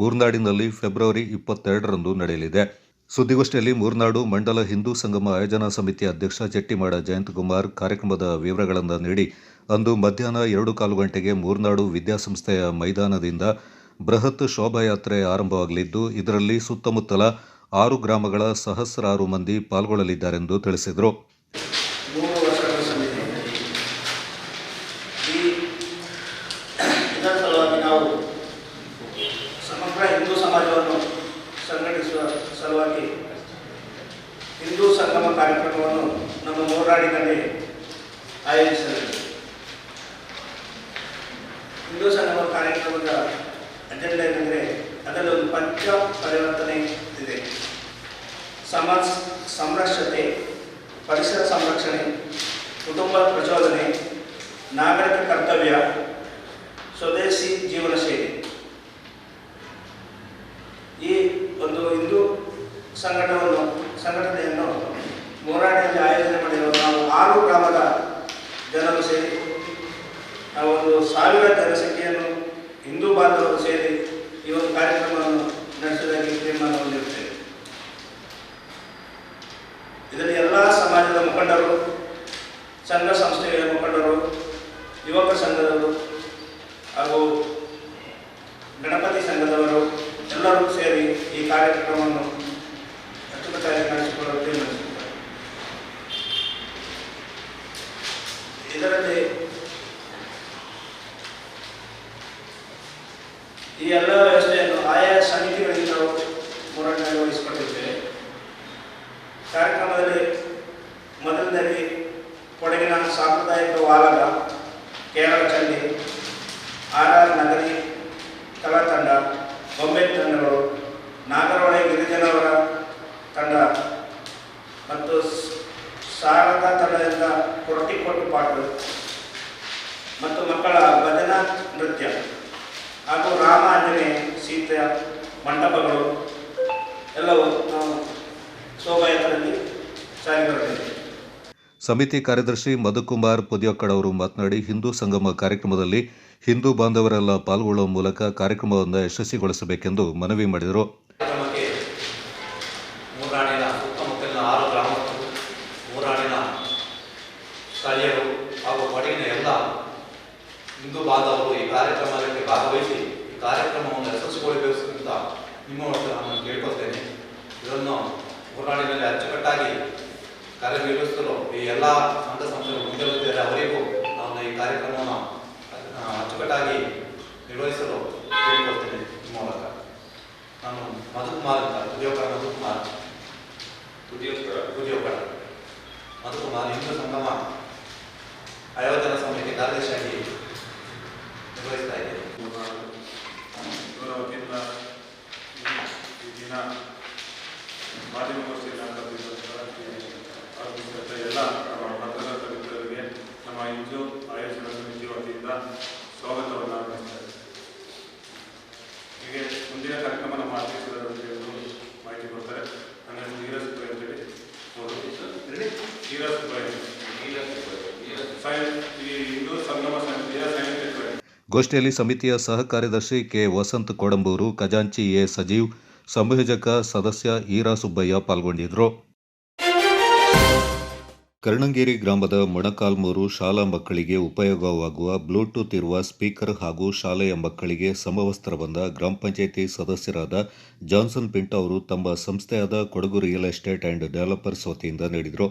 ಮೂರ್ನಾಡಿನಲ್ಲಿ ಫೆಬ್ರವರಿ 22ರಂದು ನಡೆಯಲಿದೆ. ಸುದ್ದಿಗೋಷ್ಠಿಯಲ್ಲಿ ಮೂರ್ನಾಡು ಮಂಡಲ ಹಿಂದೂ ಸಂಗಮ ಆಯೋಜನಾ ಸಮಿತಿ ಅಧ್ಯಕ್ಷ ಚೆಟ್ಟಿಮಾಡ ಜಯಂತಕುಮಾರ್ ಕಾರ್ಯಕ್ರಮದ ವಿವರಗಳನ್ನು ನೀಡಿ, ಅಂದು ಮಧ್ಯಾಹ್ನ 2:15 ಗಂಟೆಗೆ ಮೂರ್ನಾಡು ವಿದ್ಯಾಸಂಸ್ಥೆಯ ಮೈದಾನದಿಂದ ಬೃಹತ್ ಶೋಭಾಯಾತ್ರೆ ಆರಂಭವಾಗಲಿದ್ದು, ಇದರಲ್ಲಿ ಸುತ್ತಮುತ್ತಲ 6 ಗ್ರಾಮಗಳ ಸಹಸ್ರಾರು ಮಂದಿ ಪಾಲ್ಗೊಳ್ಳಲಿದ್ದಾರೆಂದು ತಿಳಿಸಿದರು. 3 ವರ್ಷಗಳ ಸಮಿತಿ ಇದರ ಸಲುವಾಗಿ ನಾವು ಸಮಗ್ರ ಹಿಂದೂ ಸಮಾಜವನ್ನು ಸಂಘಟಿಸುವ ಸಲುವಾಗಿ ಹಿಂದೂ ಸಂಗಮ ಕಾರ್ಯಕ್ರಮವನ್ನು ನಮ್ಮ ಮೂರ್ನಾಡಿನಲ್ಲಿ ಆಯೋಜಿಸಲಾಗಿದೆ. ಹಿಂದೂ ಸಂಗಮ ಕಾರ್ಯಕ್ರಮದ ಅಜೆಂಡಾ ಏನೆಂದರೆ, ಅದರಲ್ಲಿ ಒಂದು ಪಂಚ ಪರಿವರ್ತನೆ ಇದೆ. ಸಮಾಜ ಸಂರಕ್ಷತೆ, ಪರಿಸರ ಸಂರಕ್ಷಣೆ, ಕುಟುಂಬ ಪ್ರಚೋದನೆ, ನಾಗರಿಕ ಕರ್ತವ್ಯ, ಸ್ವದೇಶಿ ಜೀವನ ಶೈಲಿ. ಈ ಒಂದು ಹಿಂದೂ ಸಂಘಟನೆಯನ್ನು ಮೂರ್ನಾಡಿನಲ್ಲಿ ಆಯೋಜನೆ ಮಾಡಿರುವ ನಾವು 6 ಗ್ರಾಮದ ಜನರು ಸೇರಿ ನಾವು ಒಂದು 1000 ಜನಸಂಖ್ಯೆಯನ್ನು ಹಿಂದೂ ಬಾಂಧವರು ಸೇರಿ ಈ ಒಂದು ಕಾರ್ಯಕ್ರಮವನ್ನು ನಡೆಸುವುದಾಗಿ ತೀರ್ಮಾನ ಹೊಂದಿರುತ್ತೇವೆ. ಇದರಲ್ಲಿ ಎಲ್ಲ ಸಮಾಜದ ಮುಖಂಡರು, ಸಂಘ ಸಂಸ್ಥೆಗಳ ಮುಖಂಡರು, ಯುವಕ ಸಂಘದವರು ಹಾಗೂ ಗಣಪತಿ ಸಂಘದವರು ಎಲ್ಲರೂ ಸೇರಿ ಈ ಕಾರ್ಯಕ್ರಮವನ್ನು ಅಚ್ಚುಕಟ್ಟಾಗಿ ನಡೆಸಿಕೊಳ್ಳಲು ತೀರ್ಮಾನಿಸಿದ್ದಾರೆ. ಇದರಲ್ಲಿ ಈ ಎಲ್ಲ ವ್ಯವಸ್ಥೆಯನ್ನು ಆಯಾ ಸಮಿತಿಗಳಿಗೆ ನಾವು ಮೂರ್ನಾಡಿನಲ್ಲಿ ವಹಿಸಿಕೊಂಡಿದ್ದೇವೆ. ಕಾರ್ಯಕ್ರಮದಲ್ಲಿ ಮೊದಲನೇದಾಗಿ ಕೊಡಗಿನ ಸಾಂಪ್ರದಾಯಿಕ ವಾಲಗ, ಕೇರಳ ಚಂಡಿ, RR ನಗರಿ ಕಲಾ ತಂಡ, ಬೊಂಬೆ ತಂಡಗಳು, ನಾಗರಹೊಳೆ ಗಿರಿಜನವರ ತಂಡ ಮತ್ತು ಶಾರದಾ ತಂಡದಿಂದ ಕೊರಟಿಕೊಟ್ಟು ಪಾಟು ಮತ್ತು ಮಕ್ಕಳ ಭಜನಾ ನೃತ್ಯ ಹಾಗೂ ರಾಮ ಆಂಜನೇಯ ಸೀತೆಯ ಮಂಟಪಗಳು ಎಲ್ಲವೂ ನಾವು ಶೋಭಾಯಾತ್ರೆಯಲ್ಲಿ ಸಾಗಿ ಬರುತ್ತೇವೆ. ಸಮಿತಿ ಕಾರ್ಯದರ್ಶಿ ಮಧುಕುಮಾರ್ ಪುದಿಯಕ್ಕಡ್ ಅವರು ಮಾತನಾಡಿ, ಹಿಂದೂ ಸಂಗಮ ಕಾರ್ಯಕ್ರಮದಲ್ಲಿ ಹಿಂದೂ ಬಾಂಧವರೆಲ್ಲ ಪಾಲ್ಗೊಳ್ಳುವ ಮೂಲಕ ಕಾರ್ಯಕ್ರಮವನ್ನು ಯಶಸ್ವಿಗೊಳಿಸಬೇಕೆಂದು ಮನವಿ ಮಾಡಿದರು. ಮೂರ್ನಾಡಿನ ಸುತ್ತಮುತ್ತಲಿನ 6 ಗ್ರಾಮಗಳು ಸ್ಥಳೀಯರು ಹಾಗೂ ಕೊಡಗಿನ ಎಲ್ಲ ಹಿಂದೂ ಬಾಂಧವರು ಈ ಕಾರ್ಯಕ್ರಮಕ್ಕೆ ಭಾಗವಹಿಸಿ ಈ ಕಾರ್ಯಕ್ರಮವನ್ನು ಯಶಸ್ವಿಗೊಳಿಸಬೇಕು ಅಂತ ನಿಮ್ಮ ಒಟ್ಟು ನಾನು ಕೇಳ್ಕೊಳ್ತೇನೆ. ಇದನ್ನು ಊರಾಣಿನಲ್ಲಿ ಅಚ್ಚುಕಟ್ಟಾಗಿ ಕಾರ್ಯನಿರ್ವಹಿಸಲು ಈ ಎಲ್ಲ ಸಂಘ ಸಂಸ್ಥೆಗಳು ಮುಂದಿರುತ್ತಾರೆ. ಅವರಿಗೂ ನಾವು ಈ ಕಾರ್ಯಕ್ರಮವನ್ನು ಅಚ್ಚುಕಟ್ಟಾಗಿ ನಿರ್ವಹಿಸಲು ಕೇಳಿಕೊಳ್ತೇನೆ ನಿಮ್ಮ ಮೂಲಕ. ನಾನು ಮಧುಕುಮಾರ್ ಅಂತ ಉದ್ಯೋಗ ಮಧುಕುಮಾರ್ ಹಿಂದೂ ಸಂಗಮ ಆಯೋಜನಾ ಸಮಿತಿ ಕಾರ್ಯದರ್ಶಿಯಾಗಿ ನಿರ್ವಹಿಸ್ತಾ ಇದ್ದೇನೆ. ಇವರ ವತಿಯಿಂದ ಈ ದಿನ ಮಾಧ್ಯಮಗೋಷ್ಠಿಯಲ್ಲಿ ಆಗಮಿಸಿದಂಥ ಎಲ್ಲ ಪತ್ರಕರ್ತ ಮಿತ್ರರಿಗೆ ನಮ್ಮ ಹಿಂದೂ ಆಯೋಜನಾ ಸಮಿತಿ ವತಿಯಿಂದ ಸ್ವಾಗತವನ್ನು ಆಗಮಿಸ್ತಾರೆ. ಹೀಗೆ ಮುಂದಿನ ಕಾರ್ಯಕ್ರಮ ನಮ್ಮ ಅಧ್ಯಕ್ಷರು ಮಾಹಿತಿ ಕೊಡ್ತಾರೆ. ನನ್ನ ಹೆಸರು ನೀರಜ್ ಪೈ ಅಂತೇಳಿ ನೀರಜ್ ಪೈ ಈ ಹಿಂದೂ ಸಂಗಮ ಸಮಿತಿಯ ಸೈನಿಕ. ಗೋಷ್ಠಿಯಲ್ಲಿ ಸಮಿತಿಯ ಸಹ ಕಾರ್ಯದರ್ಶಿ ಕೆ ವಸಂತ್ ಕೋಡಂಬೂರು, ಖಜಾಂಚಿ ಎ ಸಜೀವ್, ಸಂಯೋಜಕ ಸದಸ್ಯ ಈರಾ ಸುಬ್ಬಯ್ಯ ಪಾಲ್ಗೊಂಡಿದ್ದರು. ಕರ್ಣಂಗೇರಿ ಗ್ರಾಮದ ಮೊಣಕಾಲ್ಮೂರು ಶಾಲಾ ಮಕ್ಕಳಿಗೆ ಉಪಯೋಗವಾಗುವ ಬ್ಲೂಟೂತ್ ಇರುವ ಸ್ಪೀಕರ್ ಹಾಗೂ ಶಾಲೆಯ ಮಕ್ಕಳಿಗೆ ಸಮವಸ್ತ್ರ ಬಂದ ಗ್ರಾಮ ಪಂಚಾಯಿತಿ ಸದಸ್ಯರಾದ ಜಾನ್ಸನ್ ಪಿಂಟೋ ಅವರು ತಮ್ಮ ಸಂಸ್ಥೆಯಾದ Kodagu real estate and developers ವತಿಯಿಂದ ನೀಡಿದರು.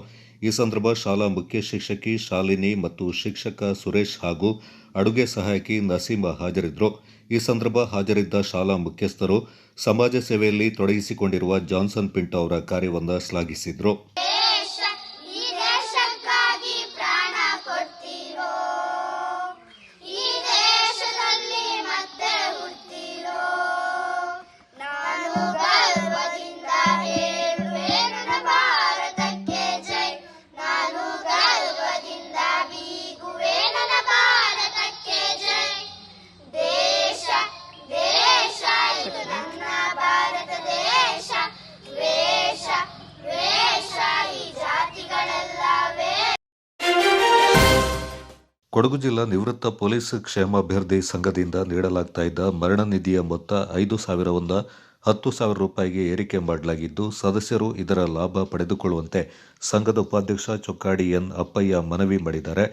ಈ ಸಂದರ್ಭ ಶಾಲಾ ಮುಖ್ಯ ಶಿಕ್ಷಕಿ ಶಾಲಿನಿ ಮತ್ತು ಶಿಕ್ಷಕ ಸುರೇಶ್ ಹಾಗೂ ಅಡುಗೆ ಸಹಾಯಕಿ ನಸೀಮಾ ಹಾಜರಿದ್ದರು. ಈ ಸಂದರ್ಭ ಹಾಜರಿದ್ದ ಶಾಲಾ ಮುಖ್ಯಸ್ಥರು ಸಮಾಜ ಸೇವೆಯಲ್ಲಿ ತೊಡಗಿಸಿಕೊಂಡಿರುವ ಜಾನ್ಸನ್ ಪಿಂಟೋ ಅವರ ಕಾರ್ಯವನ್ನು ಶ್ಲಾಘಿಸಿದರು. ಕೊಡಗು ಜಿಲ್ಲಾ ನಿವೃತ್ತ ಪೊಲೀಸ್ ಕ್ಷೇಮಾಭಿವೃದ್ಧಿ ಸಂಘದಿಂದ ನೀಡಲಾಗ್ತಾ ಇದ್ದ ಮರಣ ನಿಧಿಯ ಮೊತ್ತ 5,000ರಿಂದ 10,000 ರೂಪಾಯಿಗೆ ಏರಿಕೆ ಮಾಡಲಾಗಿದ್ದು, ಸದಸ್ಯರು ಇದರ ಲಾಭ ಪಡೆದುಕೊಳ್ಳುವಂತೆ ಸಂಘದ ಉಪಾಧ್ಯಕ್ಷ ಚೊಕ್ಕಾಡಿ ಎನ್ ಅಪ್ಪಯ್ಯ ಮನವಿ ಮಾಡಿದ್ದಾರೆ.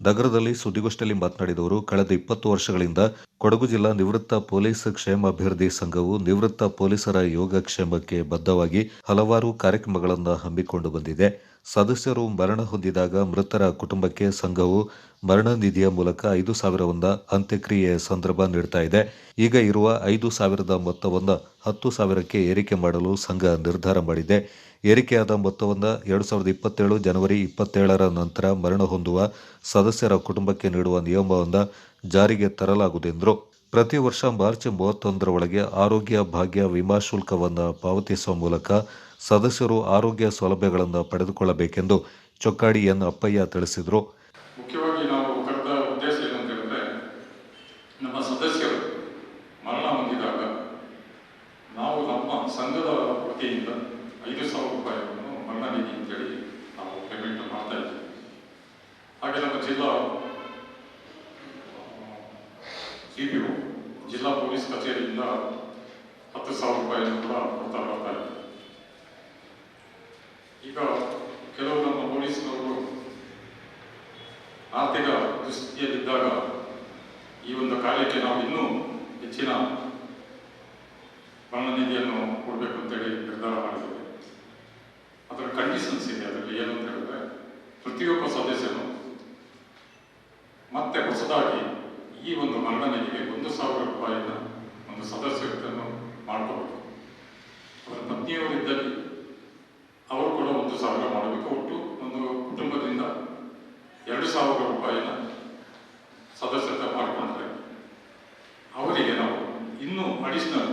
ನಗರದಲ್ಲಿ ಸುದ್ದಿಗೋಷ್ಠಿಯಲ್ಲಿ ಮಾತನಾಡಿದವರು, ಕಳೆದ 20 ವರ್ಷಗಳಿಂದ ಕೊಡಗು ಜಿಲ್ಲಾ ನಿವೃತ್ತ ಪೊಲೀಸ್ ಕ್ಷೇಮಾಭಿವೃದ್ಧಿ ಸಂಘವು ನಿವೃತ್ತ ಪೊಲೀಸರ ಯೋಗಕ್ಷೇಮಕ್ಕೆ ಬದ್ಧವಾಗಿ ಹಲವಾರು ಕಾರ್ಯಕ್ರಮಗಳನ್ನು ಹಮ್ಮಿಕೊಂಡು ಬಂದಿದೆ. ಸದಸ್ಯರು ಮರಣ ಹೊಂದಿದಾಗ ಮೃತರ ಕುಟುಂಬಕ್ಕೆ ಸಂಘವು ಮರಣ ನಿಧಿಯ ಮೂಲಕ 5,000ರಿಂದ ಅಂತ್ಯಕ್ರಿಯೆಯ ಸಂದರ್ಭ ನೀಡ್ತಾ ಇದೆ. ಈಗ ಇರುವ 5,000ದ ಮೊತ್ತವನ್ನು 10,000ಕ್ಕೆ ಏರಿಕೆ ಮಾಡಲು ಸಂಘ ನಿರ್ಧಾರ ಮಾಡಿದೆ. ಏರಿಕೆಯಾದ ಮೊತ್ತವನ್ನು 2027 ಜನವರಿ 27ರ ನಂತರ ಮರಣ ಹೊಂದುವ ಸದಸ್ಯರ ಕುಟುಂಬಕ್ಕೆ ನೀಡುವ ನಿಯಮವನ್ನು ಜಾರಿಗೆ ತರಲಾಗುವುದೆಂದರು. ಪ್ರತಿ ವರ್ಷ ಮಾರ್ಚ್ 31ರ ಒಳಗೆ ಆರೋಗ್ಯ ಭಾಗ್ಯ ವಿಮಾ ಶುಲ್ಕವನ್ನು ಪಾವತಿಸುವ ಮೂಲಕ ಸದಸ್ಯರು ಆರೋಗ್ಯ ಸೌಲಭ್ಯಗಳನ್ನು ಪಡೆದುಕೊಳ್ಳಬೇಕೆಂದು ಚೊಕ್ಕಾಡಿ ಎನ್ ಅಪ್ಪಯ್ಯ ತಿಳಿಸಿದರು. ಮುಖ್ಯವಾಗಿ ನಾವು ಕರೆದ ಉದ್ದೇಶ ಏನಂತ ಹೇಳಿದ್ರೆ, ನಮ್ಮ ಸದಸ್ಯರು ಮರಣ ಹೊಂದಿದಾಗ ನಾವು ನಮ್ಮ ಸಂಘದ ವತಿಯಿಂದ 5,000 ರೂಪಾಯಿಗಳನ್ನು ಮರಣ ನಿಧಿ ಅಂತೇಳಿ ನಾವು ಪೇಮೆಂಟ್ ಮಾಡ್ತಾ ಇದ್ದೀವಿ. ಹಾಗೆ ನಮ್ಮ ಜಿಲ್ಲಾ CPO ಜಿಲ್ಲಾ ಪೊಲೀಸ್ ಕಚೇರಿಯಿಂದ 10,000 ರೂಪಾಯಿಯನ್ನು ಕೂಡ ಕೊಡ್ತಾ ಬರ್ತಾ ಇದೆ. ಈಗ ಕೆಲವು ನಮ್ಮ ಪೊಲೀಸ್ನವರು ಆರ್ಥಿಕ ದುಸ್ಥಿತಿಯಲ್ಲಿದ್ದಾಗ ಈ ಒಂದು ಕಾರ್ಯಕ್ಕೆ ನಾವು ಇನ್ನೂ ಹೆಚ್ಚಿನ ಮರಣ ನಿಧಿಯನ್ನು ಕೊಡಬೇಕು ಅಂತೇಳಿ ನಿರ್ಧಾರ ಮಾಡಿದ್ದೇವೆ. ಅದರ ಕಂಡೀಷನ್ಸ್ ಇದೆ. ಅದರಲ್ಲಿ ಏನು ಅಂತ ಹೇಳಿದ್ರೆ, ಪ್ರತಿಯೊಬ್ಬ ಸದಸ್ಯನು ಮತ್ತೆ ಹೊಸದಾಗಿ ಈ ಒಂದು ಮರಣ ನಿಧಿಗೆ 1,000 ರೂಪಾಯಿನ ಒಂದು ಸದಸ್ಯತ್ವವನ್ನು ಮಾಡ್ಕೋಬೇಕು. ಅವರ ಪತ್ನಿಯವರಿದ್ದಲ್ಲಿ ಅವರು ಕೂಡ 1,000 ಮಾಡಬೇಕು. ಒಟ್ಟು ಒಂದು ಕುಟುಂಬದಿಂದ 2,000 ರೂಪಾಯಿನ ಸದಸ್ಯತ್ವ ಮಾಡಿಕೊಂಡ್ರೆ ಅವರಿಗೆ ನಾವು ಇನ್ನೂ ಅಡಿಷನಲ್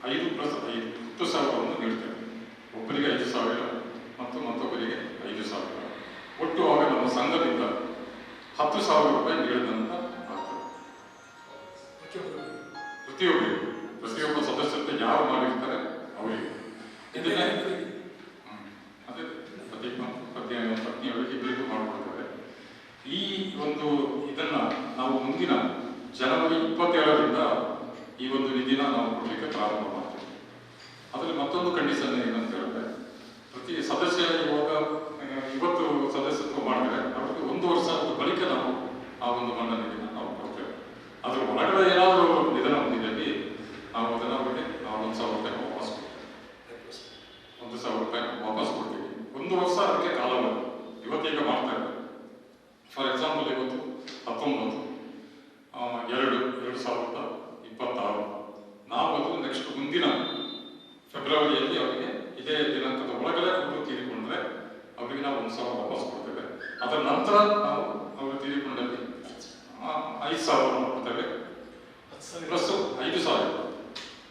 5+5 10,000 ನೀಡ್ತೇವೆ. ಒಬ್ಬರಿಗೆ 5,000 ಮತ್ತು ಮತ್ತೊಬ್ಬರಿಗೆ 5,000. ಒಟ್ಟು ಆಗ ನಮ್ಮ ಸಂಘದಿಂದ 10,000 ರೂಪಾಯಿ ನೀಡಿದಂತ ಆಗ್ತದೆ. ಪ್ರತಿಯೊಬ್ಬ ಸದಸ್ಯತ್ವ ಯಾರು ಮಾಡಿರ್ತಾರೆ ಅವರಿಗೆ ಇದನ್ನೇ ಪತ್ನಿಯವರಿಗೆ ಇಬ್ಬರಿಗೂ ಮಾಡಿಕೊಡ್ತಾರೆ. ಈ ಒಂದು ಇದನ್ನ ನಾವು ಮುಂದಿನ ಜನವರಿ 27ರಿಂದ ಈ ಒಂದು ನಿಧಿನ ನಾವು ಕೊಡಲಿಕ್ಕೆ ಪ್ರಾರಂಭ ಮಾಡ್ತೀವಿ. ಅದರಲ್ಲಿ ಮತ್ತೊಂದು ಕಂಡೀಷನ್ ಏನಂತ ಹೇಳಿದ್ರೆ, ಪ್ರತಿ ಸದಸ್ಯ ಇವತ್ತು ಸದಸ್ಯತ್ವ ಮಾಡಿದ್ರೆ ಅವರಿಗೆ 1 ವರ್ಷ 1 ವರ್ಷ ಅದಕ್ಕೆ ಕಾಲಾವಧಿ. ಇವತ್ತೀಗ ಮಾಡ್ತಾ ಇದ್ದಾರೆ. ಫಾರ್ ಎಕ್ಸಾಂಪಲ್ ಇವತ್ತು 19/2/2026 ನಾವು ಅದು ನೆಕ್ಸ್ಟ್ ಮುಂದಿನ ಫೆಬ್ರವರಿಯಲ್ಲಿ ಅವರಿಗೆ ಇದೇ ದಿನಾಂಕದ ಒಳಗಡೆ ಅವರು ತೀರಿಕೊಂಡ್ರೆ ಅವರಿಗೆ ನಾವು 1,000 ವಾಪಸ್ ಕೊಡ್ತೇವೆ. ಅದರ ನಂತರ ನಾವು ಅವರು ತೀರಿಕೊಂಡಲ್ಲಿ 5,000 ಕೊಡ್ತೇವೆ, ಪ್ಲಸ್ 5,000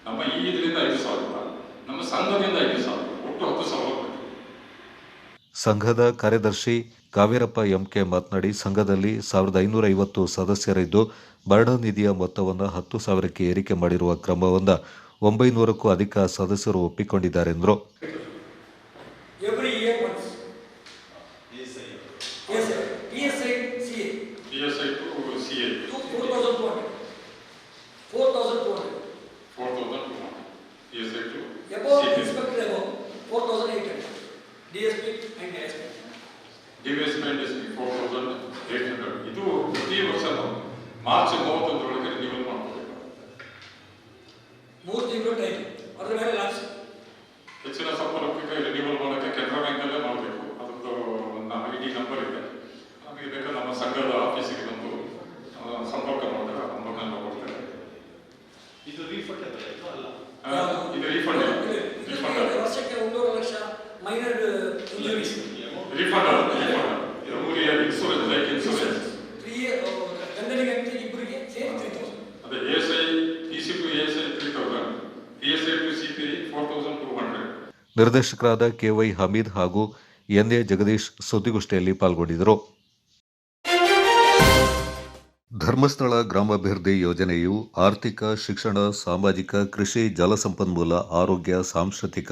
ನಮ್ಮ ಈ ಇದರಿಂದ 5,000, ನಮ್ಮ ಸಂಘದಿಂದ 5,000, ಒಟ್ಟು 10,000. ಸಂಘದ ಕಾರ್ಯದರ್ಶಿ ಕಾವೇರಪ್ಪ ಎಂಕೆ ಮಾತನಾಡಿ, ಸಂಘದಲ್ಲಿ 1,550 ಸದಸ್ಯರಿದ್ದು ಮರಣ ನಿಧಿಯ ಮೊತ್ತವನ್ನು 10,000ಕ್ಕೆ ಏರಿಕೆ ಮಾಡಿರುವ ಕ್ರಮವನ್ನು 900ಕ್ಕೂ ಅಧಿಕ ಸದಸ್ಯರು ಒಪ್ಪಿಕೊಂಡಿದ್ದಾರೆ ಎಂದರು. ಇದು ಪ್ರತಿ ವರ್ಷ ಮಾರ್ಚ್ 31 ರಿನ್ಯೂವಲ್ ಮಾಡ್ಕೋಬೇಕು. 3 ತಿಂಗಳು ಟೈಮ್, ಅದರ ಮೇಲೆ ಲಾಸ್ಟ್. ಹೆಚ್ಚಿನ ಸಂಪರ್ಕಕ್ಕೆ ರಿನ್ಯೂವಲ್ ಮಾಡೋಕ್ಕೆ ಕೆನರಾ ಬ್ಯಾಂಕಲ್ಲೇ ಮಾಡಬೇಕು. ಅದಕ್ಕೆ ಒಂದು ID ನಂಬರ್ ಇದೆ. ನಮಗೆ ಬೇಕಾದ್ರೆ ನಮ್ಮ ಸಂಘದ ಆಫೀಸಿಗೆ ಬಂದು ಸಂಪರ್ಕ ಮಾಡಿದ್ರೆ ಆ ನಂಬರ್ನೆಲ್ಲ ಕೊಡ್ತೇವೆ. ಇದು ರೀಫಂಡ್ ಅಲ್ಲ? ಇದು ರೀಫಂಡ್ ವರ್ಷಕ್ಕೆ 1.5 ಲಕ್ಷ ಮೈನರ್ ಇಂಜುರೀಸ್ ರೀಫಂಡ್ ಅಲ್ಲ. ಇದು 3 ಇಯರ್ ಇನ್ಶೂರೆನ್ಸ್, ಲೈಫ್ ಇನ್ಶೂರೆನ್ಸ್. 3 ಗಂಡನಿಗೆ ಇಬ್ಬರಿಗೆ ಸೇರಿ 3,000. ಅದೇ ASI TC2 ASI 3,000, PSI to CP 4,200. ನಿರ್ದೇಶಕರಾದ KY ಹಮೀದ್ ಹಾಗೂ NA ಜಗದೀಶ್ ಸುದ್ದಿಗೋಷ್ಠಿಯಲ್ಲಿ ಪಾಲ್ಗೊಂಡಿದ್ದರು. ಧರ್ಮಸ್ಥಳ ಗ್ರಾಮಾಭಿವೃದ್ಧಿ ಯೋಜನೆಯು ಆರ್ಥಿಕ, ಶಿಕ್ಷಣ, ಸಾಮಾಜಿಕ, ಕೃಷಿ, ಜಲಸಂಪನ್ಮೂಲ, ಆರೋಗ್ಯ, ಸಾಂಸ್ಕೃತಿಕ,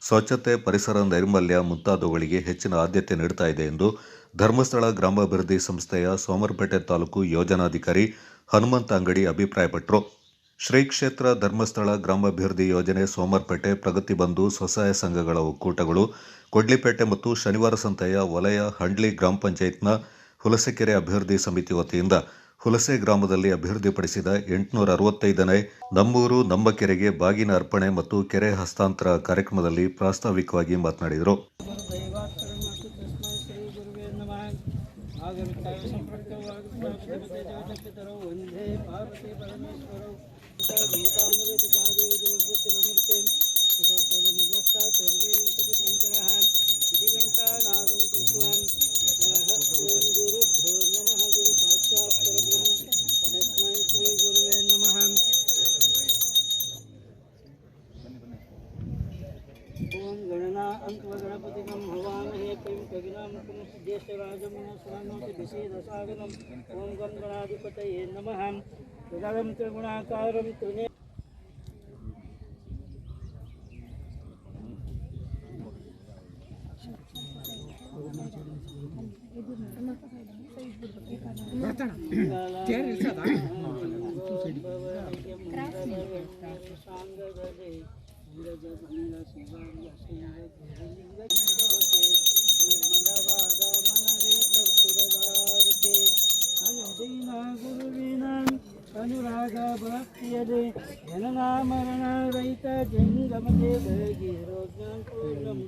ಸ್ವಚ್ಛತೆ, ಪರಿಸರ ನೈರ್ಮಲ್ಯ ಮುಂತಾದವುಗಳಿಗೆ ಹೆಚ್ಚಿನ ಆದ್ಯತೆ ನೀಡುತ್ತಾ ಇದೆ ಎಂದು ಧರ್ಮಸ್ಥಳ ಗ್ರಾಮಾಭಿವೃದ್ಧಿ ಸಂಸ್ಥೆಯ ಸೋಮರಪೇಟೆ ತಾಲೂಕು ಯೋಜನಾಧಿಕಾರಿ ಹನುಮಂತ ಅಂಗಡಿ ಅಭಿಪ್ರಾಯಪಟ್ಟರು. ಶ್ರೀ ಕ್ಷೇತ್ರ ಧರ್ಮಸ್ಥಳ ಗ್ರಾಮಾಭಿವೃದ್ಧಿ ಯೋಜನೆ ಸೋಮರಪೇಟೆ, ಪ್ರಗತಿ ಬಂಧು ಸ್ವಸಹಾಯ ಸಂಘಗಳ ಒಕ್ಕೂಟಗಳು, ಕೊಡ್ಲಿಪೇಟೆ ಮತ್ತು ಶನಿವಾರ ಸಂತೆಯ ವಲಯ ಹಂಡ್ಲಿ ಗ್ರಾಮ ಪಂಚಾಯತ್ನ ಹುಲಸೆಕೆರೆ ಅಭಿವೃದ್ಧಿ ಸಮಿತಿ ವತಿಯಿಂದ ಹುಲಸೆ ಗ್ರಾಮದಲ್ಲಿ ಅಭಿವೃದ್ಧಿಪಡಿಸಿದ 865ನೇ ನಮ್ಮೂರು ನಮ್ಮ ಕೆರೆಗೆ ಬಾಗಿನ ಅರ್ಪಣೆ ಮತ್ತು ಕೆರೆ ಹಸ್ತಾಂತರ ಕಾರ್ಯಕ್ರಮದಲ್ಲಿ ಪ್ರಾಸ್ತಾವಿಕವಾಗಿ ಮಾತನಾಡಿದರು. गणपतिगं हवामहे कविं कविनामकं ज्येष्ठराजं विषेदसागरम् ॐ गं गणाधिपतये नमः. त्रिदलं त्रिगुणाकारं त्रिने अनुराग भक्तियदे जननामरण रहित जंगमते भगीरो ज्ञान पूर्णम.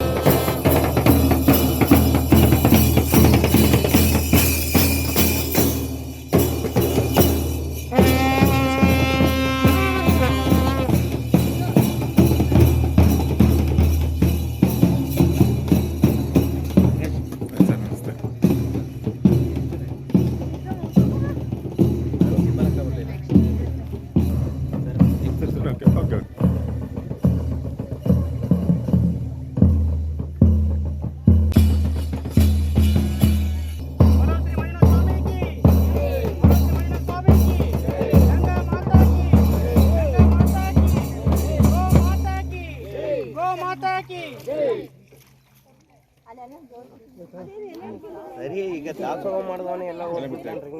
ಸರಿ, ಈಗ ದಾಸೋಹ ಮಾಡಿದವನೇ ಎಲ್ಲ ಹೋಗ್ಬಿಡ್ತಾನ್ರಿ.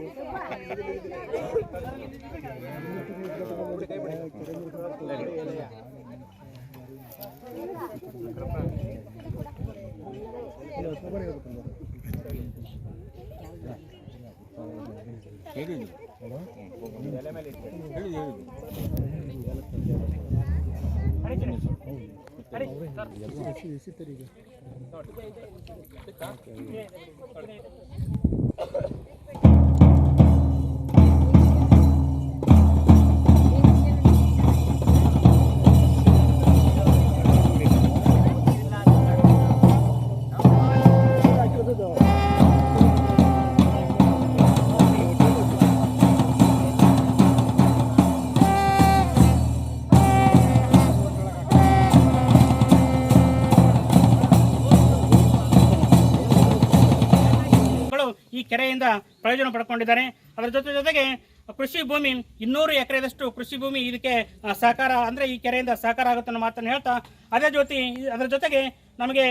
ಹೇಳಿ ಈ ಕೆರೆಯಿಂದ ಪ್ರಯೋಜನ ಪಡ್ಕೊಂಡಿದ್ದಾರೆ. ಅದರ ಜೊತೆಗೆ ಕೃಷಿ ಭೂಮಿ 200 ಎಕರೆದಷ್ಟು ಕೃಷಿ ಭೂಮಿ ಇದಕ್ಕೆ ಸಹಕಾರ ಅಂದರೆ ಈ ಕೆರೆಯಿಂದ ಸಹಕಾರ ಆಗುತ್ತೆ ಅನ್ನೋ ಮಾತನ್ನು ಹೇಳ್ತಾ, ಅದರ ಜೊತೆಗೆ ನಮಗೆ